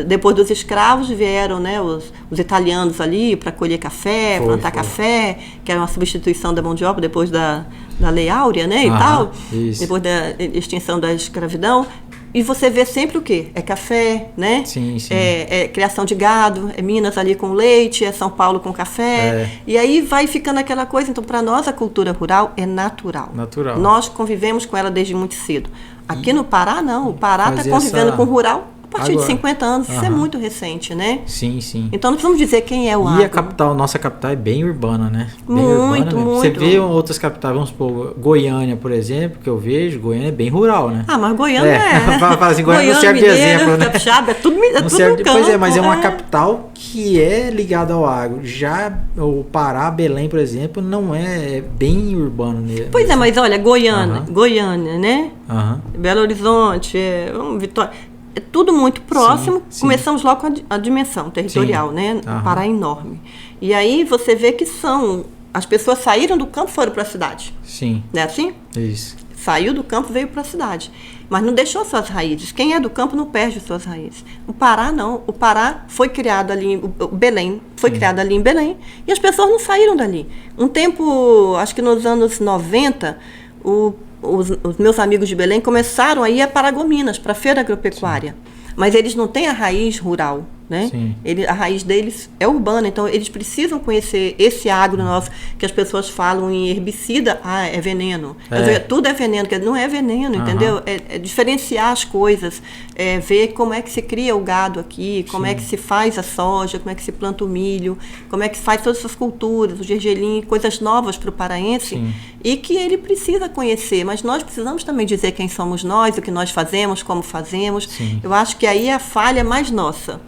depois dos escravos vieram, né, os italianos ali para colher café, plantar café, que era uma substituição da mão de obra depois da Lei Áurea, né, e tal, depois da extinção da escravidão. E você vê sempre o quê? É café, né? Sim. É criação de gado, é Minas ali com leite, é São Paulo com café. E aí vai ficando aquela coisa. Então, para nós, a cultura rural é natural. Nós convivemos com ela desde muito cedo. Aqui no Pará, não. O Pará está convivendo com o rural a partir de 50 anos. Isso é muito recente, né? Sim. Então, não precisamos dizer quem é o agro. E a capital, nossa capital é bem urbana, né? Bem muito, urbana, muito. Você vê outras capitais, vamos supor, Goiânia, por exemplo, que eu vejo, Goiânia é bem rural, né? Mas Goiânia assim, Goiânia não serve de exemplo, né? Capixaba, é tudo no campo. Pois é, mas é uma capital que é ligada ao agro. Já o Pará, Belém, por exemplo, não é bem urbano mesmo. Pois é, mas olha, Goiânia, né? Belo Horizonte, Vitória... É tudo muito próximo. Sim. Começamos logo com a dimensão territorial, né? O Pará é enorme. E aí você vê que as pessoas saíram do campo e foram para a cidade. Sim. Não é assim? Isso. Saiu do campo e veio para a cidade. Mas não deixou suas raízes. Quem é do campo não perde suas raízes. O Pará não. O Pará foi criado ali, o Belém foi criado ali em Belém, e as pessoas não saíram dali. Um tempo, acho que nos anos 90, os meus amigos de Belém começaram a ir a Paragominas, para a feira agropecuária. Sim. Mas eles não têm a raiz rural, né? A raiz deles é urbana, então eles precisam conhecer esse agro nosso, que as pessoas falam em herbicida, é veneno. Tudo é veneno, não é veneno, entendeu? É diferenciar as coisas, ver como é que se cria o gado aqui, como é que se faz a soja, como é que se planta o milho, como é que se faz todas essas culturas, o gergelim, coisas novas para o paraense, e que ele precisa conhecer, mas nós precisamos também dizer quem somos nós, o que nós fazemos, como fazemos. Eu acho que aí é a falha mais nossa.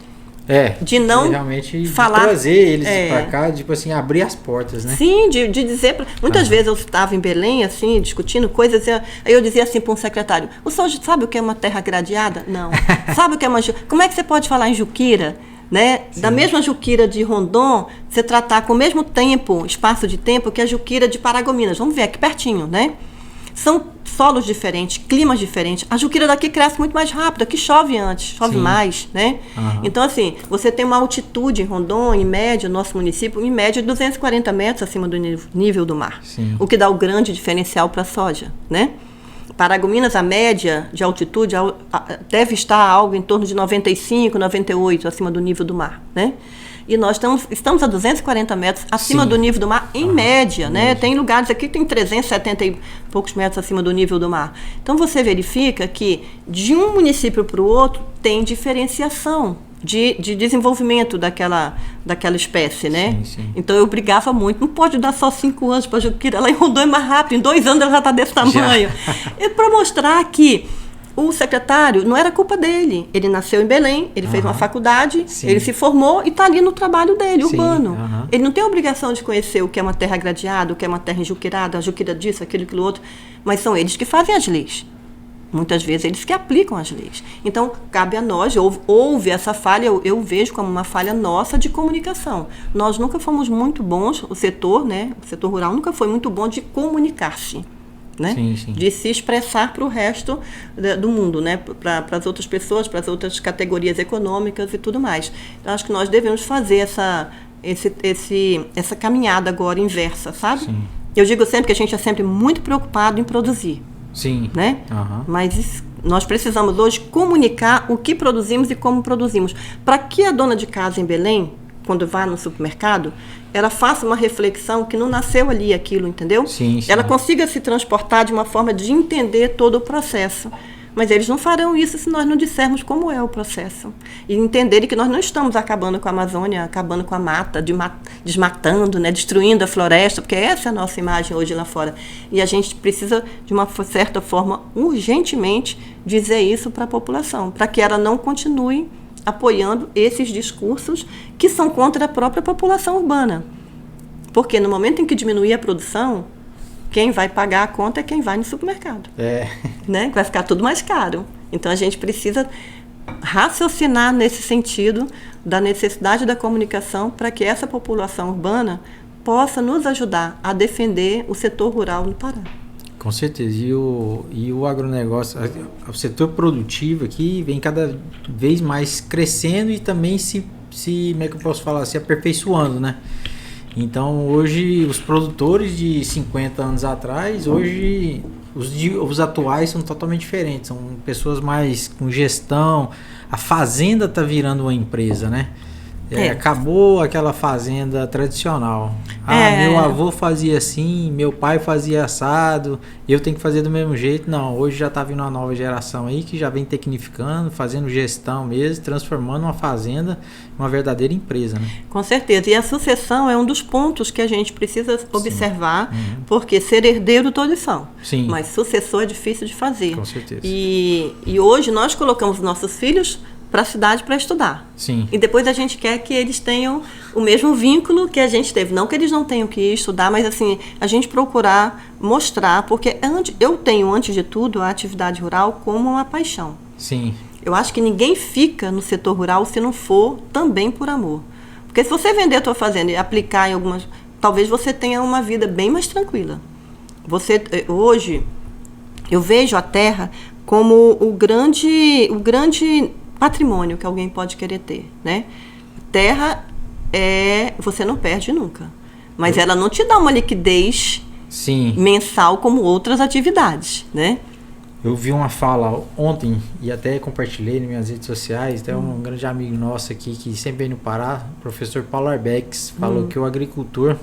De não realmente falar, trazer eles para cá, tipo assim, abrir as portas, né? Sim, de dizer. Muitas vezes eu estava em Belém, assim, discutindo coisas, aí eu dizia assim para um secretário: o senhor sabe o que é uma terra gradeada? Não. Sabe o que é uma. Como é que você pode falar em Juquira? Né? Da mesma Juquira de Rondon, você tratar com o mesmo tempo, espaço de tempo, que a Juquira de Paragominas. Vamos ver aqui pertinho, né? São solos diferentes, climas diferentes. A Juquira daqui cresce muito mais rápido, aqui chove antes, chove mais, né? Então, assim, você tem uma altitude em Rondon, em média, no nosso município, em média de 240 metros acima do nível do mar. O que dá o grande diferencial para a soja, né? Paragominas, a média de altitude deve estar algo em torno de 95, 98 acima do nível do mar, né? E nós estamos a 240 metros acima do nível do mar, em média, né? Tem lugares aqui que tem 370 e poucos metros acima do nível do mar. Então, você verifica que de um município para o outro tem diferenciação de desenvolvimento daquela espécie, né? Então, eu brigava muito. Não pode dar só 5 anos para a Juquira, ela em Rondon é mais rápido. Em 2 anos ela já está desse tamanho. E para mostrar que o secretário, não era culpa dele. Ele nasceu em Belém, ele fez uma faculdade, ele se formou e está ali no trabalho dele, urbano. Ele não tem a obrigação de conhecer o que é uma terra gradeada, o que é uma terra enjuquirada, a Juquira disso, aquilo outro, mas são eles que fazem as leis. Muitas vezes eles que aplicam as leis. Então, cabe a nós, houve essa falha, eu vejo como uma falha nossa de comunicação. Nós nunca fomos muito bons, o setor rural nunca foi muito bom de comunicar-se. Né? De se expressar para o resto do mundo, né? Para as outras pessoas, para as outras categorias econômicas e tudo mais. Então, acho que nós devemos fazer essa caminhada agora inversa, sabe? Eu digo sempre que a gente é sempre muito preocupado em produzir. Né? Mas nós precisamos hoje comunicar o que produzimos e como produzimos. Para que a dona de casa em Belém, quando vá no supermercado, ela faça uma reflexão que não nasceu ali aquilo, entendeu? Ela consiga se transportar de uma forma de entender todo o processo. Mas eles não farão isso se nós não dissermos como é o processo. E entenderem que nós não estamos acabando com a Amazônia, acabando com a mata, desmatando, né, destruindo a floresta, porque essa é a nossa imagem hoje lá fora. E a gente precisa, de uma certa forma, urgentemente, dizer isso para a população, para que ela não continue apoiando esses discursos que são contra a própria população urbana. Porque no momento em que diminuir a produção, quem vai pagar a conta é quem vai no supermercado. Né? Vai ficar tudo mais caro. Então, a gente precisa raciocinar nesse sentido da necessidade da comunicação para que essa população urbana possa nos ajudar a defender o setor rural no Pará. Com certeza. E o agronegócio, o setor produtivo aqui vem cada vez mais crescendo e também como é que eu posso falar, se aperfeiçoando, né? Então, hoje, os produtores de 50 anos atrás, hoje, os atuais são totalmente diferentes. São pessoas mais com gestão. A fazenda está virando uma empresa, né? Acabou aquela fazenda tradicional. Meu avô fazia assim, meu pai fazia assado, eu tenho que fazer do mesmo jeito. Não, hoje já está vindo uma nova geração aí que já vem tecnificando, fazendo gestão mesmo, transformando uma fazenda em uma verdadeira empresa, né? Com certeza. E a sucessão é um dos pontos que a gente precisa observar, porque ser herdeiro todos são. Mas sucessor é difícil de fazer. Com certeza. E hoje nós colocamos nossos filhos para a cidade para estudar. E depois a gente quer que eles tenham o mesmo vínculo que a gente teve. Não que eles não tenham que estudar, mas assim, a gente procurar mostrar, porque eu tenho, antes de tudo, a atividade rural como uma paixão. Eu acho que ninguém fica no setor rural se não for também por amor. Porque se você vender a tua fazenda e aplicar em algumas... Talvez você tenha uma vida bem mais tranquila. Hoje, eu vejo a terra como o grande patrimônio que alguém pode querer ter, né? Terra você não perde nunca, mas ela não te dá uma liquidez Sim. mensal como outras atividades, né? Eu vi uma fala ontem e até compartilhei nas minhas redes sociais. Tem um grande amigo nosso aqui que sempre vem no Pará, o professor Paulo Arbex, falou que o agricultor,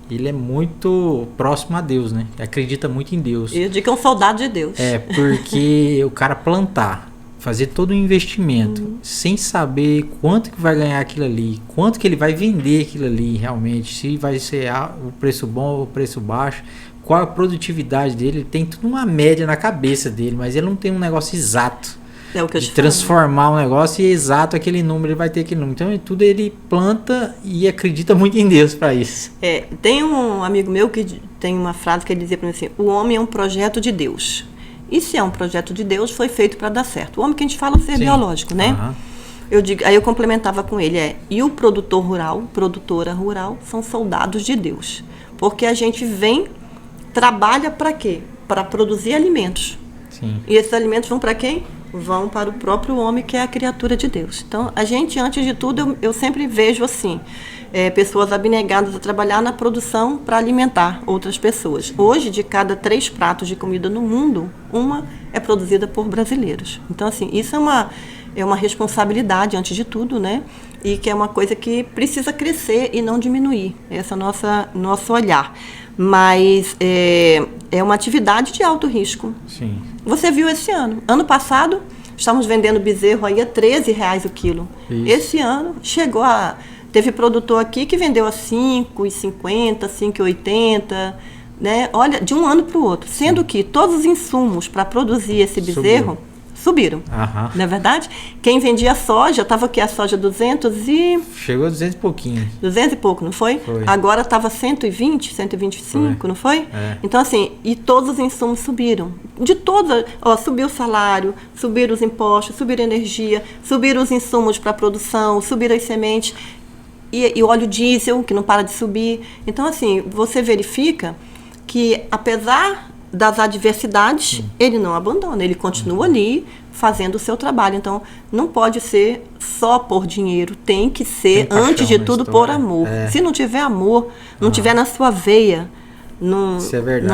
ele é muito próximo a Deus, né? Acredita muito em Deus. Eu digo que é um soldado de Deus. Porque o cara plantar, fazer todo o investimento, sem saber quanto que vai ganhar aquilo ali, quanto que ele vai vender aquilo ali realmente, se vai ser o preço bom ou o preço baixo, qual a produtividade dele, ele tem tudo uma média na cabeça dele, mas ele não tem um negócio exato. É o que eu de transformar um negócio e exato aquele número, ele vai ter aquele número. Então, tudo ele planta e acredita muito em Deus para isso. Tem um amigo meu que tem uma frase que ele dizia para mim assim: o homem é um projeto de Deus. E se é um projeto de Deus, foi feito para dar certo. O homem que a gente fala é o ser biológico, né? Aí eu complementava com ele, e o produtor rural, produtora rural, são soldados de Deus. Porque a gente trabalha para quê? Para produzir alimentos. Sim. E esses alimentos vão para quem? Vão para o próprio homem, que é a criatura de Deus. Então, a gente, antes de tudo, eu sempre vejo assim, pessoas abnegadas a trabalhar na produção para alimentar outras pessoas. Hoje, de cada 3 pratos de comida no mundo, uma é produzida por brasileiros. Então, assim, isso é uma responsabilidade, antes de tudo, né? E que é uma coisa que precisa crescer e não diminuir. Esse é o nosso olhar. Mas é uma atividade de alto risco. Sim. Você viu esse ano. Ano passado, estávamos vendendo bezerro aí a R$13 o quilo. Isso. Esse ano, teve produtor aqui que vendeu a R$5,50, R$5,80, né? Olha, de um ano para o outro. Sendo que todos os insumos para produzir esse bezerro subiram. Não é verdade? Quem vendia soja, estava aqui a soja 200 e... Chegou a 200 e pouquinho. 200 e pouco, não foi? Foi. Agora estava 120, 125, não foi? Então, assim, e todos os insumos subiram. De todas, subiu o salário, subiram os impostos, subiram a energia, subiram os insumos para a produção, subiram as sementes, e o óleo diesel, que não para de subir. Então, assim, você verifica que, apesar das adversidades, ele não abandona, ele continua ali fazendo o seu trabalho. Então, não pode ser só por dinheiro, tem que ser, antes de tudo, por amor. Se não tiver amor, não tiver na sua veia, não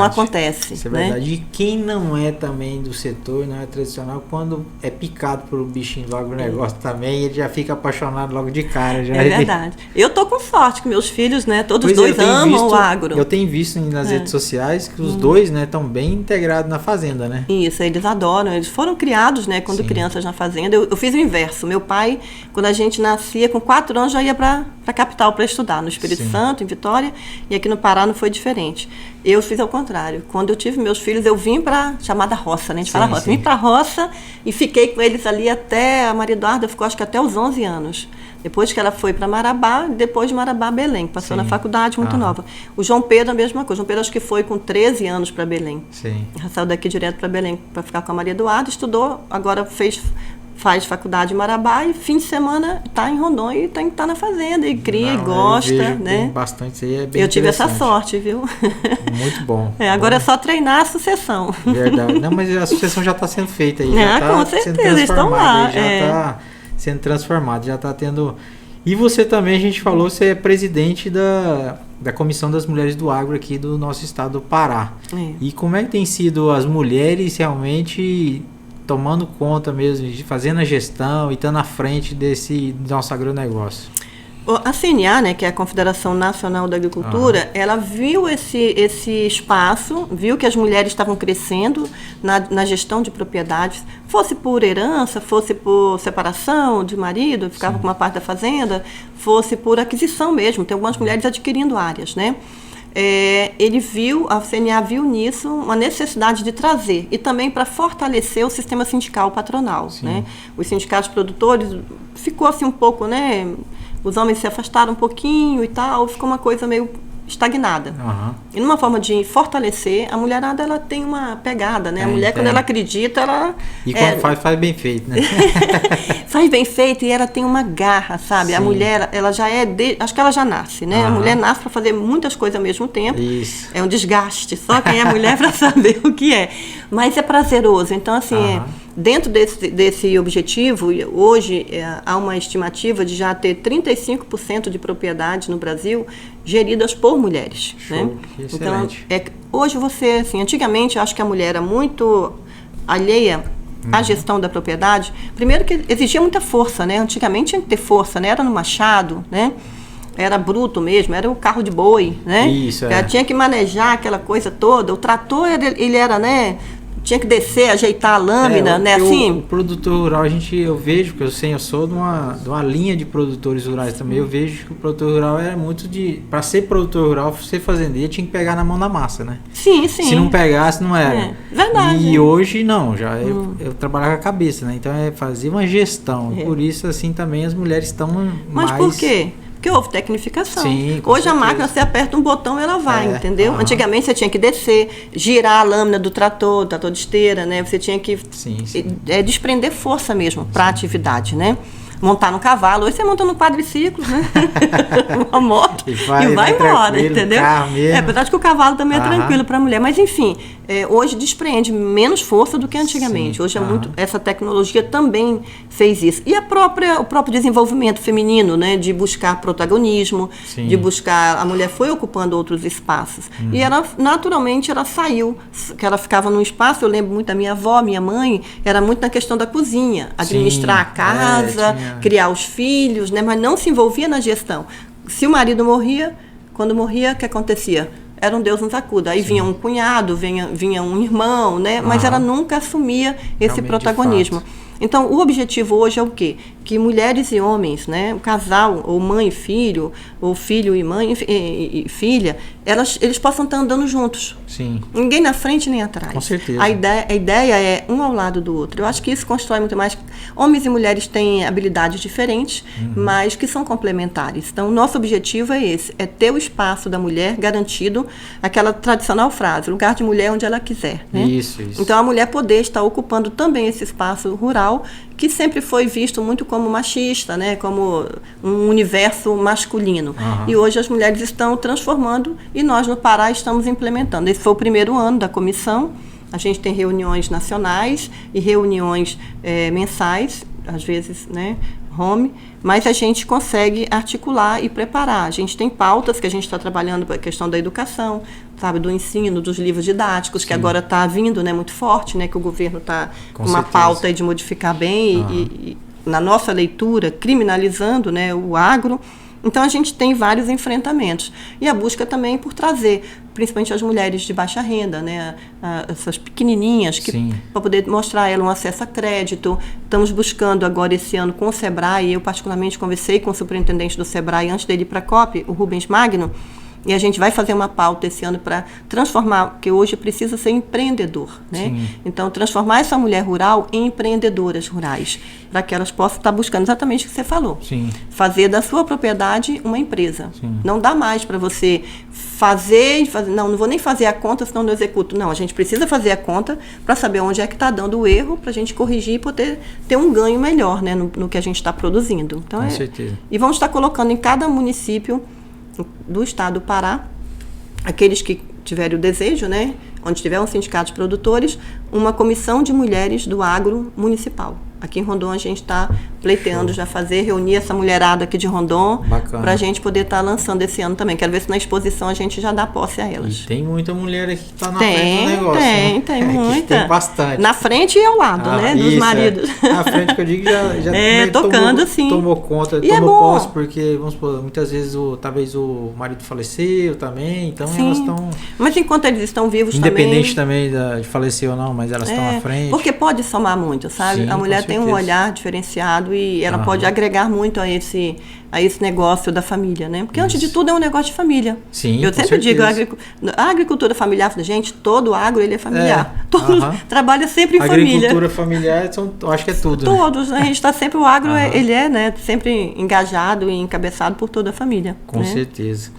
acontece. Isso é né? verdade. E quem não é também do setor, não é tradicional, quando é picado por um bichinho do agronegócio também, ele já fica apaixonado logo de cara. Já é verdade. Eu tô com sorte que meus filhos, né, todos dois amam o agro. Eu tenho visto nas redes sociais que os dois, né, estão bem integrados na fazenda, né? Isso, eles adoram. Eles foram criados, né, quando crianças na fazenda. Eu fiz o inverso. Meu pai, quando a gente nascia, com 4 anos, já ia para a capital para estudar, no Espírito Santo, em Vitória, e aqui no Pará não foi diferente. Eu fiz ao contrário. Quando eu tive meus filhos, eu vim para chamada roça, né? A gente fala roça. Vim para a roça e fiquei com eles ali até... A Maria Eduarda ficou, acho que até os 11 anos. Depois que ela foi para Marabá, depois de Marabá, Belém. Passou na faculdade, muito nova. O João Pedro, a mesma coisa. O João Pedro, acho que foi com 13 anos para Belém. Ela saiu daqui direto para Belém para ficar com a Maria Eduarda, estudou, agora faz faculdade em Marabá e fim de semana está em Rondônia e está na fazenda e cria e gosta, né? Bastante, isso aí é bem Eu tive essa sorte, viu? Muito bom. Agora é só treinar a sucessão. Verdade. Não, mas a sucessão já está sendo feita aí. Com certeza, estão lá. Já está sendo transformado, já está tendo... E você também, a gente falou, você é presidente da Comissão das Mulheres do Agro aqui do nosso estado do Pará. E como é que tem sido as mulheres realmente tomando conta mesmo, fazendo a gestão e estando à frente desse nosso agronegócio? A CNA, né, que é a Confederação Nacional da Agricultura, ela viu esse espaço, viu que as mulheres estavam crescendo na gestão de propriedades, fosse por herança, fosse por separação de marido, ficava com uma parte da fazenda, fosse por aquisição mesmo, tem algumas mulheres adquirindo áreas, né? A CNA viu nisso uma necessidade de trazer e também para fortalecer o sistema sindical patronal, né? Os sindicatos produtores ficou assim um pouco, né? Os homens se afastaram um pouquinho e tal, ficou uma coisa meio estagnada. E numa forma de fortalecer, a mulherada ela tem uma pegada, né? A mulher, quando ela acredita, ela... E quando faz bem feito, né? Faz bem feito e ela tem uma garra, sabe? A mulher, ela já acho que ela já nasce, né? A mulher nasce para fazer muitas coisas ao mesmo tempo. Isso. É um desgaste, só quem é mulher para saber o que é. Mas é prazeroso. Então, assim, dentro desse objetivo, hoje há uma estimativa de já ter 35% de propriedades no Brasil geridas por mulheres. Show, né? Então, Hoje você, assim, antigamente eu acho que a mulher era muito alheia à gestão da propriedade. Primeiro que exigia muita força, né? Antigamente tinha que ter força, né? Era no machado, né? Era bruto mesmo, era o carro de boi, né? Isso, Ela tinha que manejar aquela coisa toda. O trator, ele era, né? Tinha que descer, ajeitar a lâmina, né? Assim. O produtor rural, eu vejo, porque eu sou de uma linha de produtores rurais também. Eu vejo que o produtor rural era muito para ser produtor rural, ser fazendeiro, tinha que pegar na mão da massa, né? Sim, sim. Se não pegasse, não era. É, verdade. E hoje, não, eu trabalho com a cabeça, né? Então, fazer uma gestão. Por isso, assim, também as mulheres estão mais... Mas por quê? Porque houve tecnificação. Sim, hoje certeza. A máquina, você aperta um botão, ela vai, entendeu? Antigamente você tinha que descer, girar a lâmina do trator de esteira, né? Você tinha que desprender força mesmo para a atividade, né? Montar no cavalo. Hoje você monta no quadriciclo, né? Uma moto e vai embora, entendeu? É verdade que o cavalo também é tranquilo para a mulher, mas enfim, hoje desprende menos força do que antigamente. Hoje essa tecnologia também fez isso. E o próprio desenvolvimento feminino, né? De buscar protagonismo, de buscar... A mulher foi ocupando outros espaços. E naturalmente ela saiu, que ela ficava num espaço, eu lembro muito da minha avó, minha mãe, era muito na questão da cozinha, administrar a casa, criar os filhos, né? Mas não se envolvia na gestão. Se o marido morria, quando morria, o que acontecia? Era um Deus nos acuda. Aí vinha um cunhado, vinha um irmão, né? Mas ela nunca assumia esse protagonismo. Então, o objetivo hoje é o quê? Que mulheres e homens, né, o casal, ou mãe e filho, ou filho e mãe e filha, eles possam estar andando juntos. Sim. Ninguém na frente nem atrás. Com certeza. A ideia é um ao lado do outro. Eu acho que isso constrói muito mais. Homens e mulheres têm habilidades diferentes, mas que são complementares. Então, o nosso objetivo é esse, é ter o espaço da mulher garantido, aquela tradicional frase, lugar de mulher onde ela quiser. Né? Isso. Então, a mulher poder estar ocupando também esse espaço rural, que sempre foi visto muito como machista, né? Como um universo masculino. E hoje as mulheres estão transformando e nós no Pará estamos implementando. Esse foi o primeiro ano da comissão. A gente tem reuniões nacionais e reuniões mensais, às vezes, né? Mas a gente consegue articular e preparar. A gente tem pautas que a gente está trabalhando para a questão da educação, sabe, do ensino, dos livros didáticos, que agora está vindo, né, muito forte, né, que o governo está com uma pauta de modificar bem e na nossa leitura, criminalizando, né, o agro. Então, a gente tem vários enfrentamentos. E a busca também por trazer, principalmente as mulheres de baixa renda, né? Essas pequenininhas, para poder mostrar a ela um acesso a crédito. Estamos buscando agora esse ano com o SEBRAE, eu particularmente conversei com o superintendente do SEBRAE antes dele ir para a COP, o Rubens Magno, e a gente vai fazer uma pauta esse ano para transformar, porque hoje precisa ser empreendedor, né? Então, transformar essa mulher rural em empreendedoras rurais, para que elas possam estar buscando exatamente o que você falou. Fazer da sua propriedade uma empresa. Não dá mais para você fazer, não vou nem fazer a conta, senão não executo. Não, a gente precisa fazer a conta para saber onde é que está dando o erro, para a gente corrigir e poder ter um ganho melhor, né, no que a gente está produzindo. Então, com certeza. E vamos estar colocando em cada município do estado do Pará, aqueles que tiverem o desejo, né, onde tiver um sindicato de produtores, uma comissão de mulheres do agro municipal. Aqui em Rondon a gente está pleiteando já reunir essa mulherada aqui de Rondon para a gente poder estar lançando esse ano também. Quero ver se na exposição a gente já dá posse a elas. E tem muita mulher aqui que está na frente do negócio. Tem muita. Tem bastante. Na frente e ao lado, né, dos maridos. Na frente que eu digo já tocando, tomou conta, tomou posse, porque, vamos supor, muitas vezes talvez o marido faleceu também, então elas estão... Mas enquanto eles estão vivos independente também de falecer ou não, mas elas estão à frente. Porque pode somar muito, sabe? A mulher tem um olhar diferenciado e ela pode agregar muito a esse negócio da família, né? Porque antes de tudo é um negócio de família. Sim, eu sempre digo, a agricultura familiar, gente, todo agro ele é familiar. Todo trabalha sempre em família. Agricultura familiar, acho que é tudo. Todos, né? A gente está sempre, o agro ele é, né, sempre engajado e encabeçado por toda a família. Com certeza.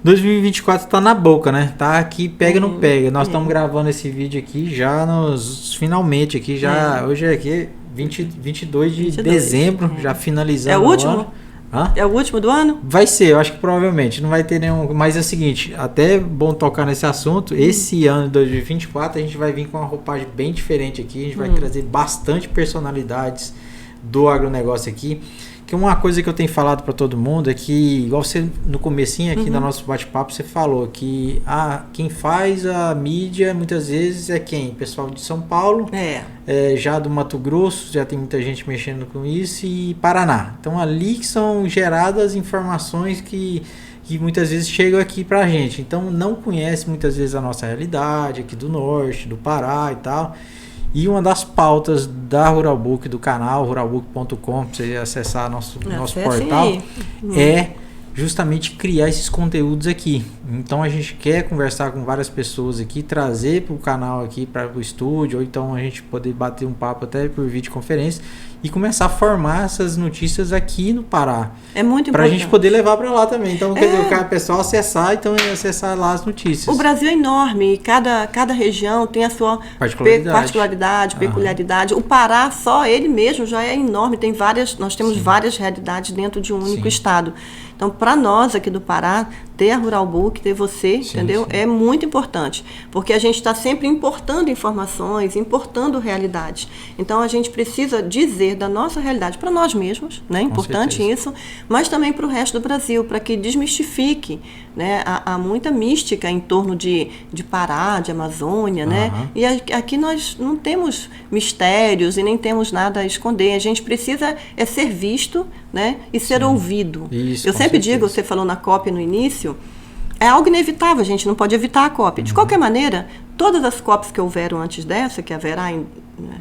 2024 tá na boca, né? Tá aqui, pega não pega. Nós estamos gravando esse vídeo aqui já finalmente aqui, hoje é aqui 22 de dezembro, já finalizando. É o último? Ano. É o último do ano? Vai ser, eu acho que provavelmente, não vai ter nenhum, mas é o seguinte, até bom tocar nesse assunto, esse ano de 2024 a gente vai vir com uma roupagem bem diferente aqui, a gente vai trazer bastante personalidades do agronegócio aqui, que uma coisa que eu tenho falado para todo mundo é que, igual você no comecinho aqui no nosso bate-papo, você falou que quem faz a mídia muitas vezes é quem? Pessoal de São Paulo, já do Mato Grosso, já tem muita gente mexendo com isso, e Paraná. Então ali que são geradas informações que muitas vezes chegam aqui pra gente. Então não conhece muitas vezes a nossa realidade aqui do norte, do Pará e tal. E uma das pautas da Rural Book, do canal ruralbook.com, para você acessar nosso portal, é justamente criar esses conteúdos aqui. Então a gente quer conversar com várias pessoas aqui, trazer para o canal aqui, para o estúdio, ou então a gente poder bater um papo até por videoconferência e começar a formar essas notícias aqui no Pará. É muito importante. Para a gente poder levar para lá também. Então, quer dizer, o pessoal acessar lá as notícias. O Brasil é enorme e cada região tem a sua particularidade, peculiaridade. O Pará, só ele mesmo já é enorme. Nós temos várias realidades dentro de um único estado. Então, para nós aqui do Pará, ter a Rural Book, ter você, entendeu? É muito importante, porque a gente está sempre importando informações, importando realidades. Então, a gente precisa dizer da nossa realidade para nós mesmos, né? Importante isso, mas também para o resto do Brasil, para que desmistifique, né? Há muita mística em torno de Pará, de Amazônia, né? E aqui nós não temos mistérios e nem temos nada a esconder. A gente precisa ser visto, né? E ser ouvido. Isso, eu sempre digo, você falou na COP no início, é algo inevitável, a gente não pode evitar a COP. De qualquer maneira, todas as COPs que houveram antes dessa, que haverá em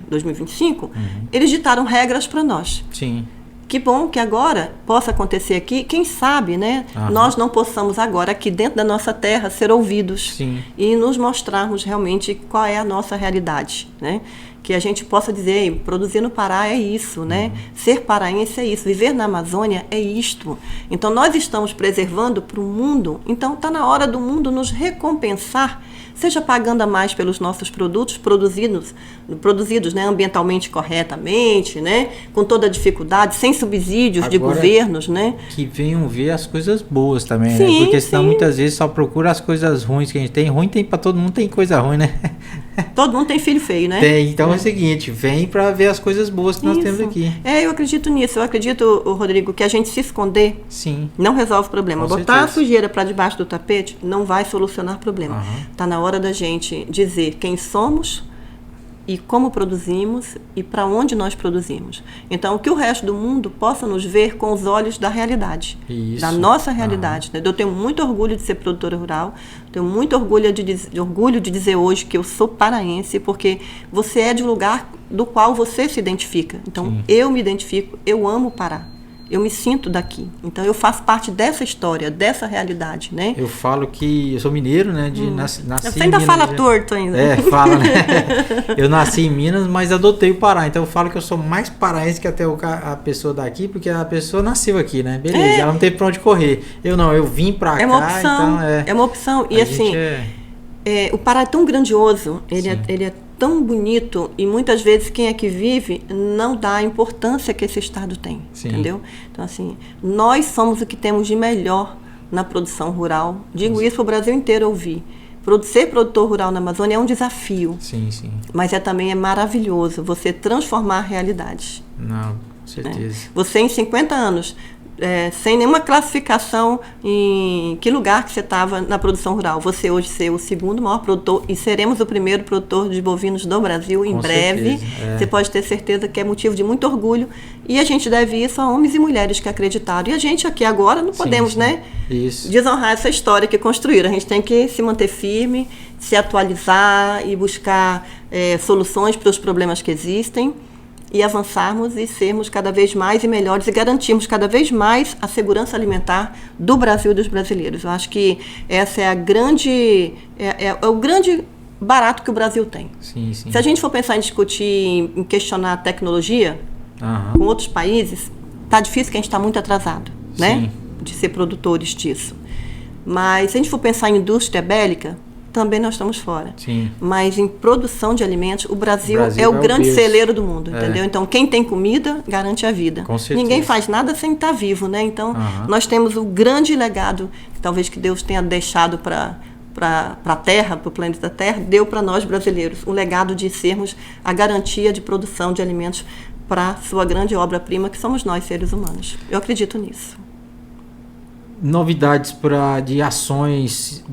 2025, eles ditaram regras para nós. Sim. Que bom que agora possa acontecer aqui, quem sabe, né? Nós não possamos agora, aqui dentro da nossa terra, ser ouvidos e nos mostrarmos realmente qual é a nossa realidade, né? Que a gente possa dizer, produzir no Pará é isso, né? Ser paraense é isso, viver na Amazônia é isto. Então, nós estamos preservando para o mundo, então está na hora do mundo nos recompensar, seja pagando a mais pelos nossos produtos produzidos, né, ambientalmente corretamente, né, com toda a dificuldade, sem subsídios de governos, né? Que venham ver as coisas boas também, né? Porque senão muitas vezes só procura as coisas ruins que a gente tem. Ruim tem para todo mundo, tem coisa ruim, né? Todo mundo tem filho feio, né? Tem, então é o seguinte, vem para ver as coisas boas que nós temos aqui. Eu acredito nisso, eu acredito, Rodrigo, que a gente se esconder não resolve o problema. Botar a sujeira para debaixo do tapete não vai solucionar o problema. Está na hora da gente dizer quem somos e como produzimos e para onde nós produzimos. Então, que o resto do mundo possa nos ver com os olhos da realidade, da nossa realidade. Né? Eu tenho muito orgulho de ser produtora rural, tenho muito orgulho de dizer hoje que eu sou paraense, porque você é de um lugar do qual você se identifica. Então, eu me identifico, eu amo o Pará. Eu me sinto daqui. Então, eu faço parte dessa história, dessa realidade, né? Eu falo que eu sou mineiro, né? Nasci você ainda fala torto ainda. Fala, né? Eu nasci em Minas, mas adotei o Pará. Então, eu falo que eu sou mais paraense que até a pessoa daqui, porque a pessoa nasceu aqui, né? Beleza, ela não teve pra onde correr. Eu vim pra cá. É uma opção, então é uma opção. E assim, o Pará é tão grandioso, ele é tão bonito e muitas vezes quem aqui vive não dá a importância que esse estado tem, entendeu? Então, assim, nós somos o que temos de melhor na produção rural. Digo isso para o Brasil inteiro ouvir. Ser produtor rural na Amazônia é um desafio, mas também é maravilhoso você transformar realidades. Não, com certeza. Você em 50 anos... sem nenhuma classificação em que lugar que você estava na produção rural. Você hoje ser o segundo maior produtor e seremos o primeiro produtor de bovinos do Brasil em breve. Você pode ter certeza que é motivo de muito orgulho e a gente deve isso a homens e mulheres que acreditaram. E a gente aqui agora não podemos desonrar essa história que construíram. A gente tem que se manter firme, se atualizar e buscar soluções para os problemas que existem. E avançarmos e sermos cada vez mais e melhores e garantirmos cada vez mais a segurança alimentar do Brasil e dos brasileiros. Eu acho que essa é o grande barato que o Brasil tem. Se a gente for pensar em discutir, em questionar a tecnologia com outros países, está difícil que a gente está muito atrasado, né? De ser produtores disso. Mas se a gente for pensar em indústria bélica, também nós estamos fora. Mas em produção de alimentos, o Brasil é o grande celeiro do mundo, entendeu? Então, quem tem comida, garante a vida. Ninguém faz nada sem estar vivo, né? Então, nós temos o grande legado, talvez que Deus tenha deixado para a Terra, para o planeta Terra, deu para nós brasileiros o legado de sermos a garantia de produção de alimentos para sua grande obra-prima, que somos nós, seres humanos. Eu acredito nisso. Novidades de ações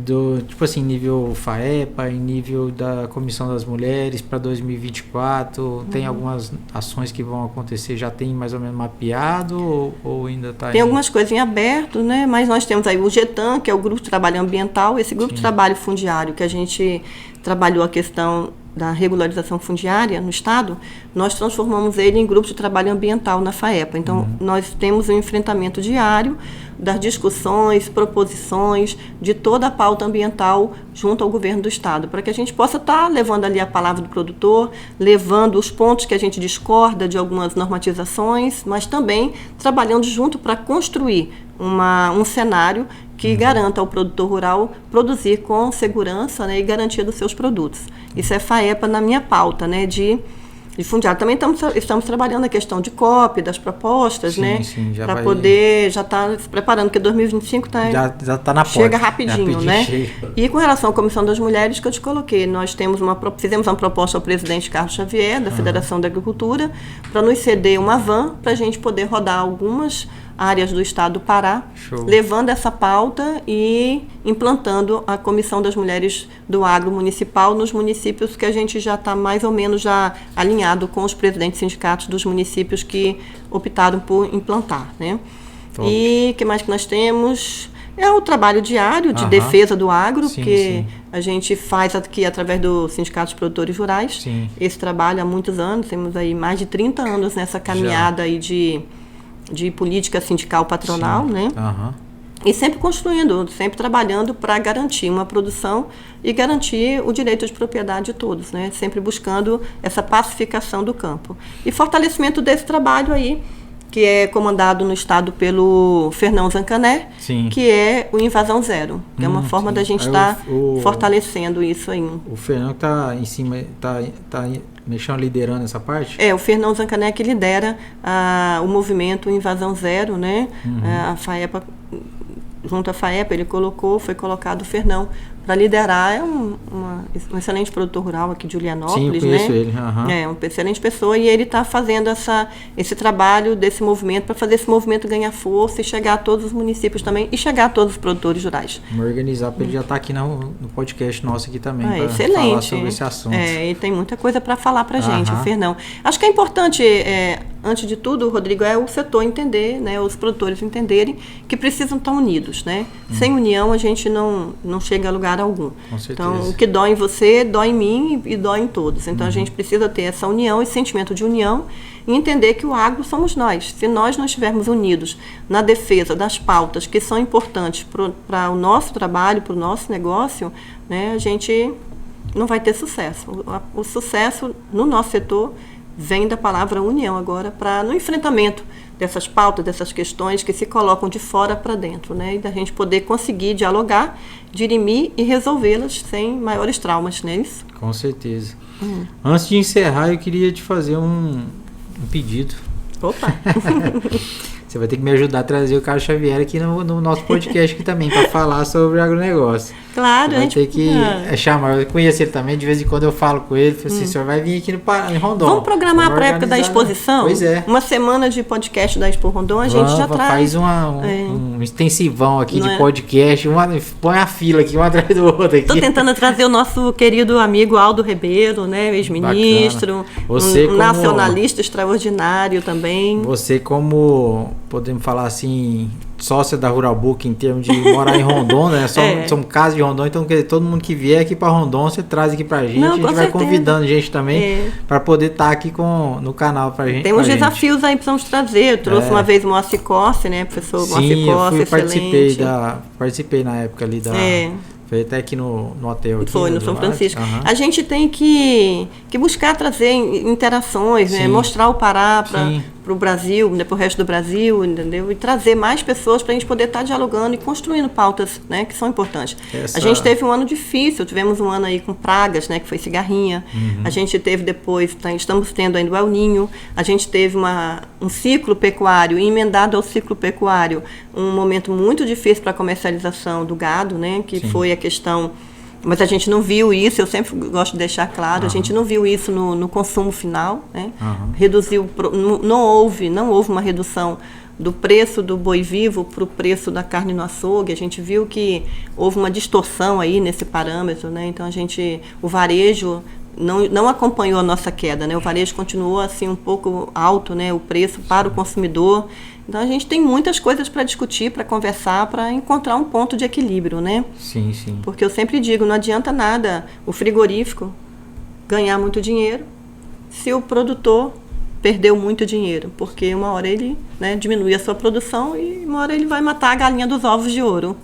tipo assim, nível FAEPA, em nível da Comissão das Mulheres para 2024, tem algumas ações que vão acontecer, já tem mais ou menos mapeado ou ainda está... Tem algumas coisas em aberto, né? Mas nós temos aí o GETAM, que é o Grupo de Trabalho Ambiental, esse Grupo de Trabalho Fundiário, que a gente trabalhou a questão da regularização fundiária no Estado, nós transformamos ele em grupo de trabalho ambiental na FAEPA. Então, nós temos um enfrentamento diário das discussões, proposições, de toda a pauta ambiental junto ao governo do Estado, para que a gente possa estar levando ali a palavra do produtor, levando os pontos que a gente discorda de algumas normatizações, mas também trabalhando junto para construir um cenário que garanta ao produtor rural produzir com segurança, né, e garantia dos seus produtos. Isso é FAEPA na minha pauta, né, de fundiário. Também estamos trabalhando a questão de COP, das propostas, sim, né, para poder já estar se preparando, porque 2025 já tá na chega porta, rapidinho, né? E com relação à Comissão das Mulheres, que eu te coloquei, nós fizemos uma proposta ao presidente Carlos Xavier, da Federação da Agricultura, para nos ceder uma van, para a gente poder rodar algumas áreas do Estado do Pará, levando essa pauta e implantando a Comissão das Mulheres do Agro Municipal nos municípios que a gente já está mais ou menos já alinhado com os presidentes sindicatos dos municípios que optaram por implantar, né? E o que mais que nós temos? É o trabalho diário de defesa do agro, que a gente faz aqui através do Sindicato dos Produtores Rurais. Esse trabalho há muitos anos, temos aí mais de 30 anos nessa caminhada aí de política sindical patronal, né? E sempre construindo, sempre trabalhando para garantir uma produção e garantir o direito de propriedade de todos, né? Sempre buscando essa pacificação do campo. E fortalecimento desse trabalho aí, que é comandado no Estado pelo Fernão Zancané, que é o Invasão Zero, que é uma forma da gente estar fortalecendo isso aí. O Fernão que está em cima, está mexendo, liderando essa parte? O Fernão Zancané que lidera o movimento Invasão Zero, né? A FAEPA, junto à FAEPA, foi colocado o Fernão para liderar. É um excelente produtor rural aqui de Julianópolis, né? Ele. É uma excelente pessoa e ele está fazendo esse trabalho desse movimento para fazer esse movimento ganhar força e chegar a todos os municípios também e chegar a todos os produtores rurais. Vamos organizar para ele já estar aqui no podcast nosso aqui também para falar sobre esse assunto. E tem muita coisa para falar para a gente, o Fernão. Acho que é importante, antes de tudo, Rodrigo, é o setor entender, né, os produtores entenderem que precisam estar unidos, né? Sem união a gente não chega a lugar algum. Com certeza. Então, o que dói em você, dói em mim e dói em todos. Então, a gente precisa ter essa união, esse sentimento de união e entender que o agro somos nós. Se nós não estivermos unidos na defesa das pautas que são importantes para o nosso trabalho, para o nosso negócio, né, a gente não vai ter sucesso. O sucesso no nosso setor vem da palavra união agora no enfrentamento dessas pautas, dessas questões que se colocam de fora para dentro, né? E da gente poder conseguir dialogar, dirimir e resolvê-las sem maiores traumas, não é isso? Com certeza. Antes de encerrar, eu queria te fazer um pedido. Opa! Você vai ter que me ajudar a trazer o Carlos Xavier aqui no nosso podcast aqui também, para falar sobre agronegócio. Claro, você vai ter que chamar. Eu conheço ele também, de vez em quando eu falo com ele, assim, o senhor vai vir aqui em Rondon. Vamos programar para a época da exposição? Pois é. Uma semana de podcast da Expo Rondon, a gente já traz. Faz um extensivão aqui de podcast, põe a fila aqui, um atrás do outro. Estou tentando trazer o nosso querido amigo Aldo Ribeiro, né, ex-ministro, um nacionalista extraordinário também. Você como, podemos falar assim, sócia da Rural Book em termos de morar em Rondon, né? Somos casa de Rondon, então todo mundo que vier aqui para Rondon, você traz aqui pra gente. A gente vai convidando gente também para poder estar aqui no canal pra gente. Tem uns desafios aí que precisamos trazer. Eu trouxe uma vez o Moacir Cosse, né? Professor Moacir Cosse, excelente. Participei na época ali da... Foi até aqui no hotel. Aqui, foi, no São Francisco. A gente tem que buscar trazer interações, né? Mostrar o Pará para o Brasil, né? Para o resto do Brasil, entendeu? E trazer mais pessoas para a gente poder estar dialogando e construindo pautas, né? Que são importantes. A gente teve um ano difícil, tivemos um ano aí com pragas, né? Que foi cigarrinha. A gente teve depois, estamos tendo ainda o El Ninho. A gente teve um ciclo pecuário, e emendado ao ciclo pecuário, um momento muito difícil para a comercialização do gado, né? Que foi a questão Mas a gente não viu isso, eu sempre gosto de deixar claro, a gente não viu isso no consumo final, né? Reduziu, não houve uma redução do preço do boi vivo para o preço da carne no açougue. A gente viu que houve uma distorção aí nesse parâmetro, né? Então o varejo não acompanhou a nossa queda, né? O varejo continuou assim um pouco alto, né? O preço para o consumidor. Então a gente tem muitas coisas para discutir, para conversar, para encontrar um ponto de equilíbrio, né? Sim, sim. Porque eu sempre digo, não adianta nada o frigorífico ganhar muito dinheiro se o produtor perdeu muito dinheiro, porque uma hora ele, né, diminui a sua produção e uma hora ele vai matar a galinha dos ovos de ouro.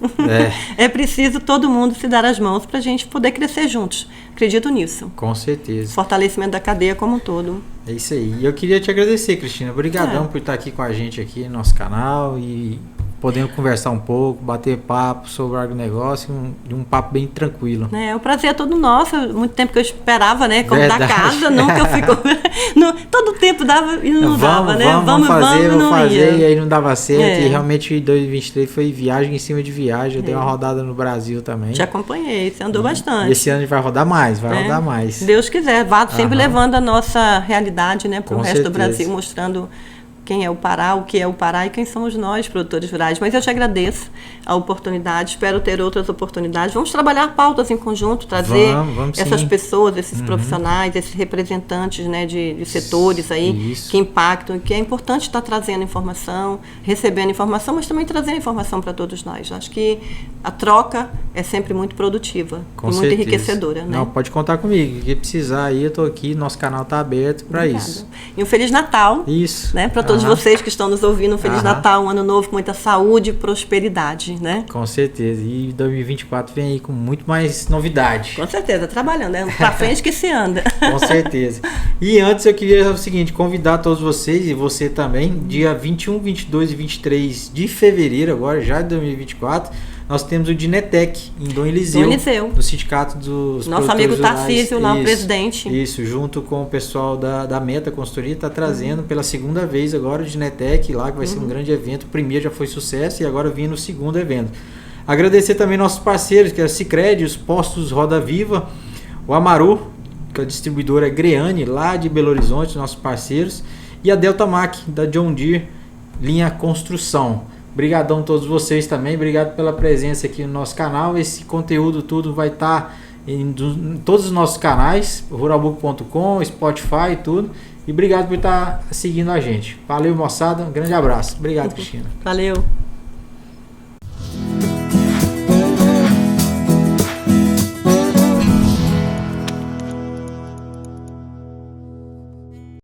É preciso todo mundo se dar as mãos para a gente poder crescer juntos. Acredito nisso. Com certeza. Fortalecimento da cadeia como um todo. É isso aí. E eu queria te agradecer, Cristina. Obrigadão por estar aqui com a gente aqui no nosso canal e podendo conversar um pouco, bater papo sobre o agronegócio, um papo bem tranquilo. O prazer é todo nosso. Muito tempo que eu esperava, né? Como da casa, nunca ficou. Todo tempo dava e não dava, né? Vamos fazer, ia. E aí não dava certo. E realmente 2023 foi viagem em cima de viagem. Eu dei uma rodada no Brasil também. Te acompanhei, você andou bastante. E esse ano a gente vai rodar mais, rodar mais. Se Deus quiser, sempre levando a nossa realidade, né, para o resto do Brasil, mostrando quem é o Pará, o que é o Pará e quem somos nós, produtores rurais. Mas eu te agradeço a oportunidade, espero ter outras oportunidades. Vamos trabalhar pautas em conjunto, trazer essas pessoas, esses profissionais, esses representantes, né, de setores aí que impactam, que é importante estar trazendo informação, recebendo informação, mas também trazendo informação para todos nós. Acho que a troca é sempre muito produtiva e muito enriquecedora. Né? Não, pode contar comigo. O que precisar aí, eu estou aqui, nosso canal está aberto para isso. E um Feliz Natal. Isso. Né, para todos vocês que estão nos ouvindo, um Feliz Natal, um ano novo com muita saúde e prosperidade, né? Com certeza. E 2024 vem aí com muito mais novidade. Com certeza, trabalhando, né? Pra frente que se anda. Com certeza. E antes eu queria o seguinte, convidar todos vocês e você também, dia 21, 22 e 23 de fevereiro, agora já de 2024, nós temos o Dinetec em Dom Eliseu, no Sindicato dos Nosso amigo Tarcísio, lá o presidente. Isso, junto com o pessoal da Meta Consultoria, está trazendo pela segunda vez agora o Dinetec lá, que vai ser um grande evento. O primeiro já foi sucesso e agora vindo o segundo evento. Agradecer também nossos parceiros, que é a Sicredi, os Postos Roda Viva, o Amaru, que é a distribuidora Greane, lá de Belo Horizonte, nossos parceiros, e a Deltamac, da John Deere, linha construção. Obrigadão a todos vocês também, obrigado pela presença aqui no nosso canal. Esse conteúdo tudo vai estar em todos os nossos canais, ruralbook.com, Spotify e tudo. E obrigado por estar seguindo a gente. Valeu, moçada, um grande abraço. Obrigado, Cristina. Valeu.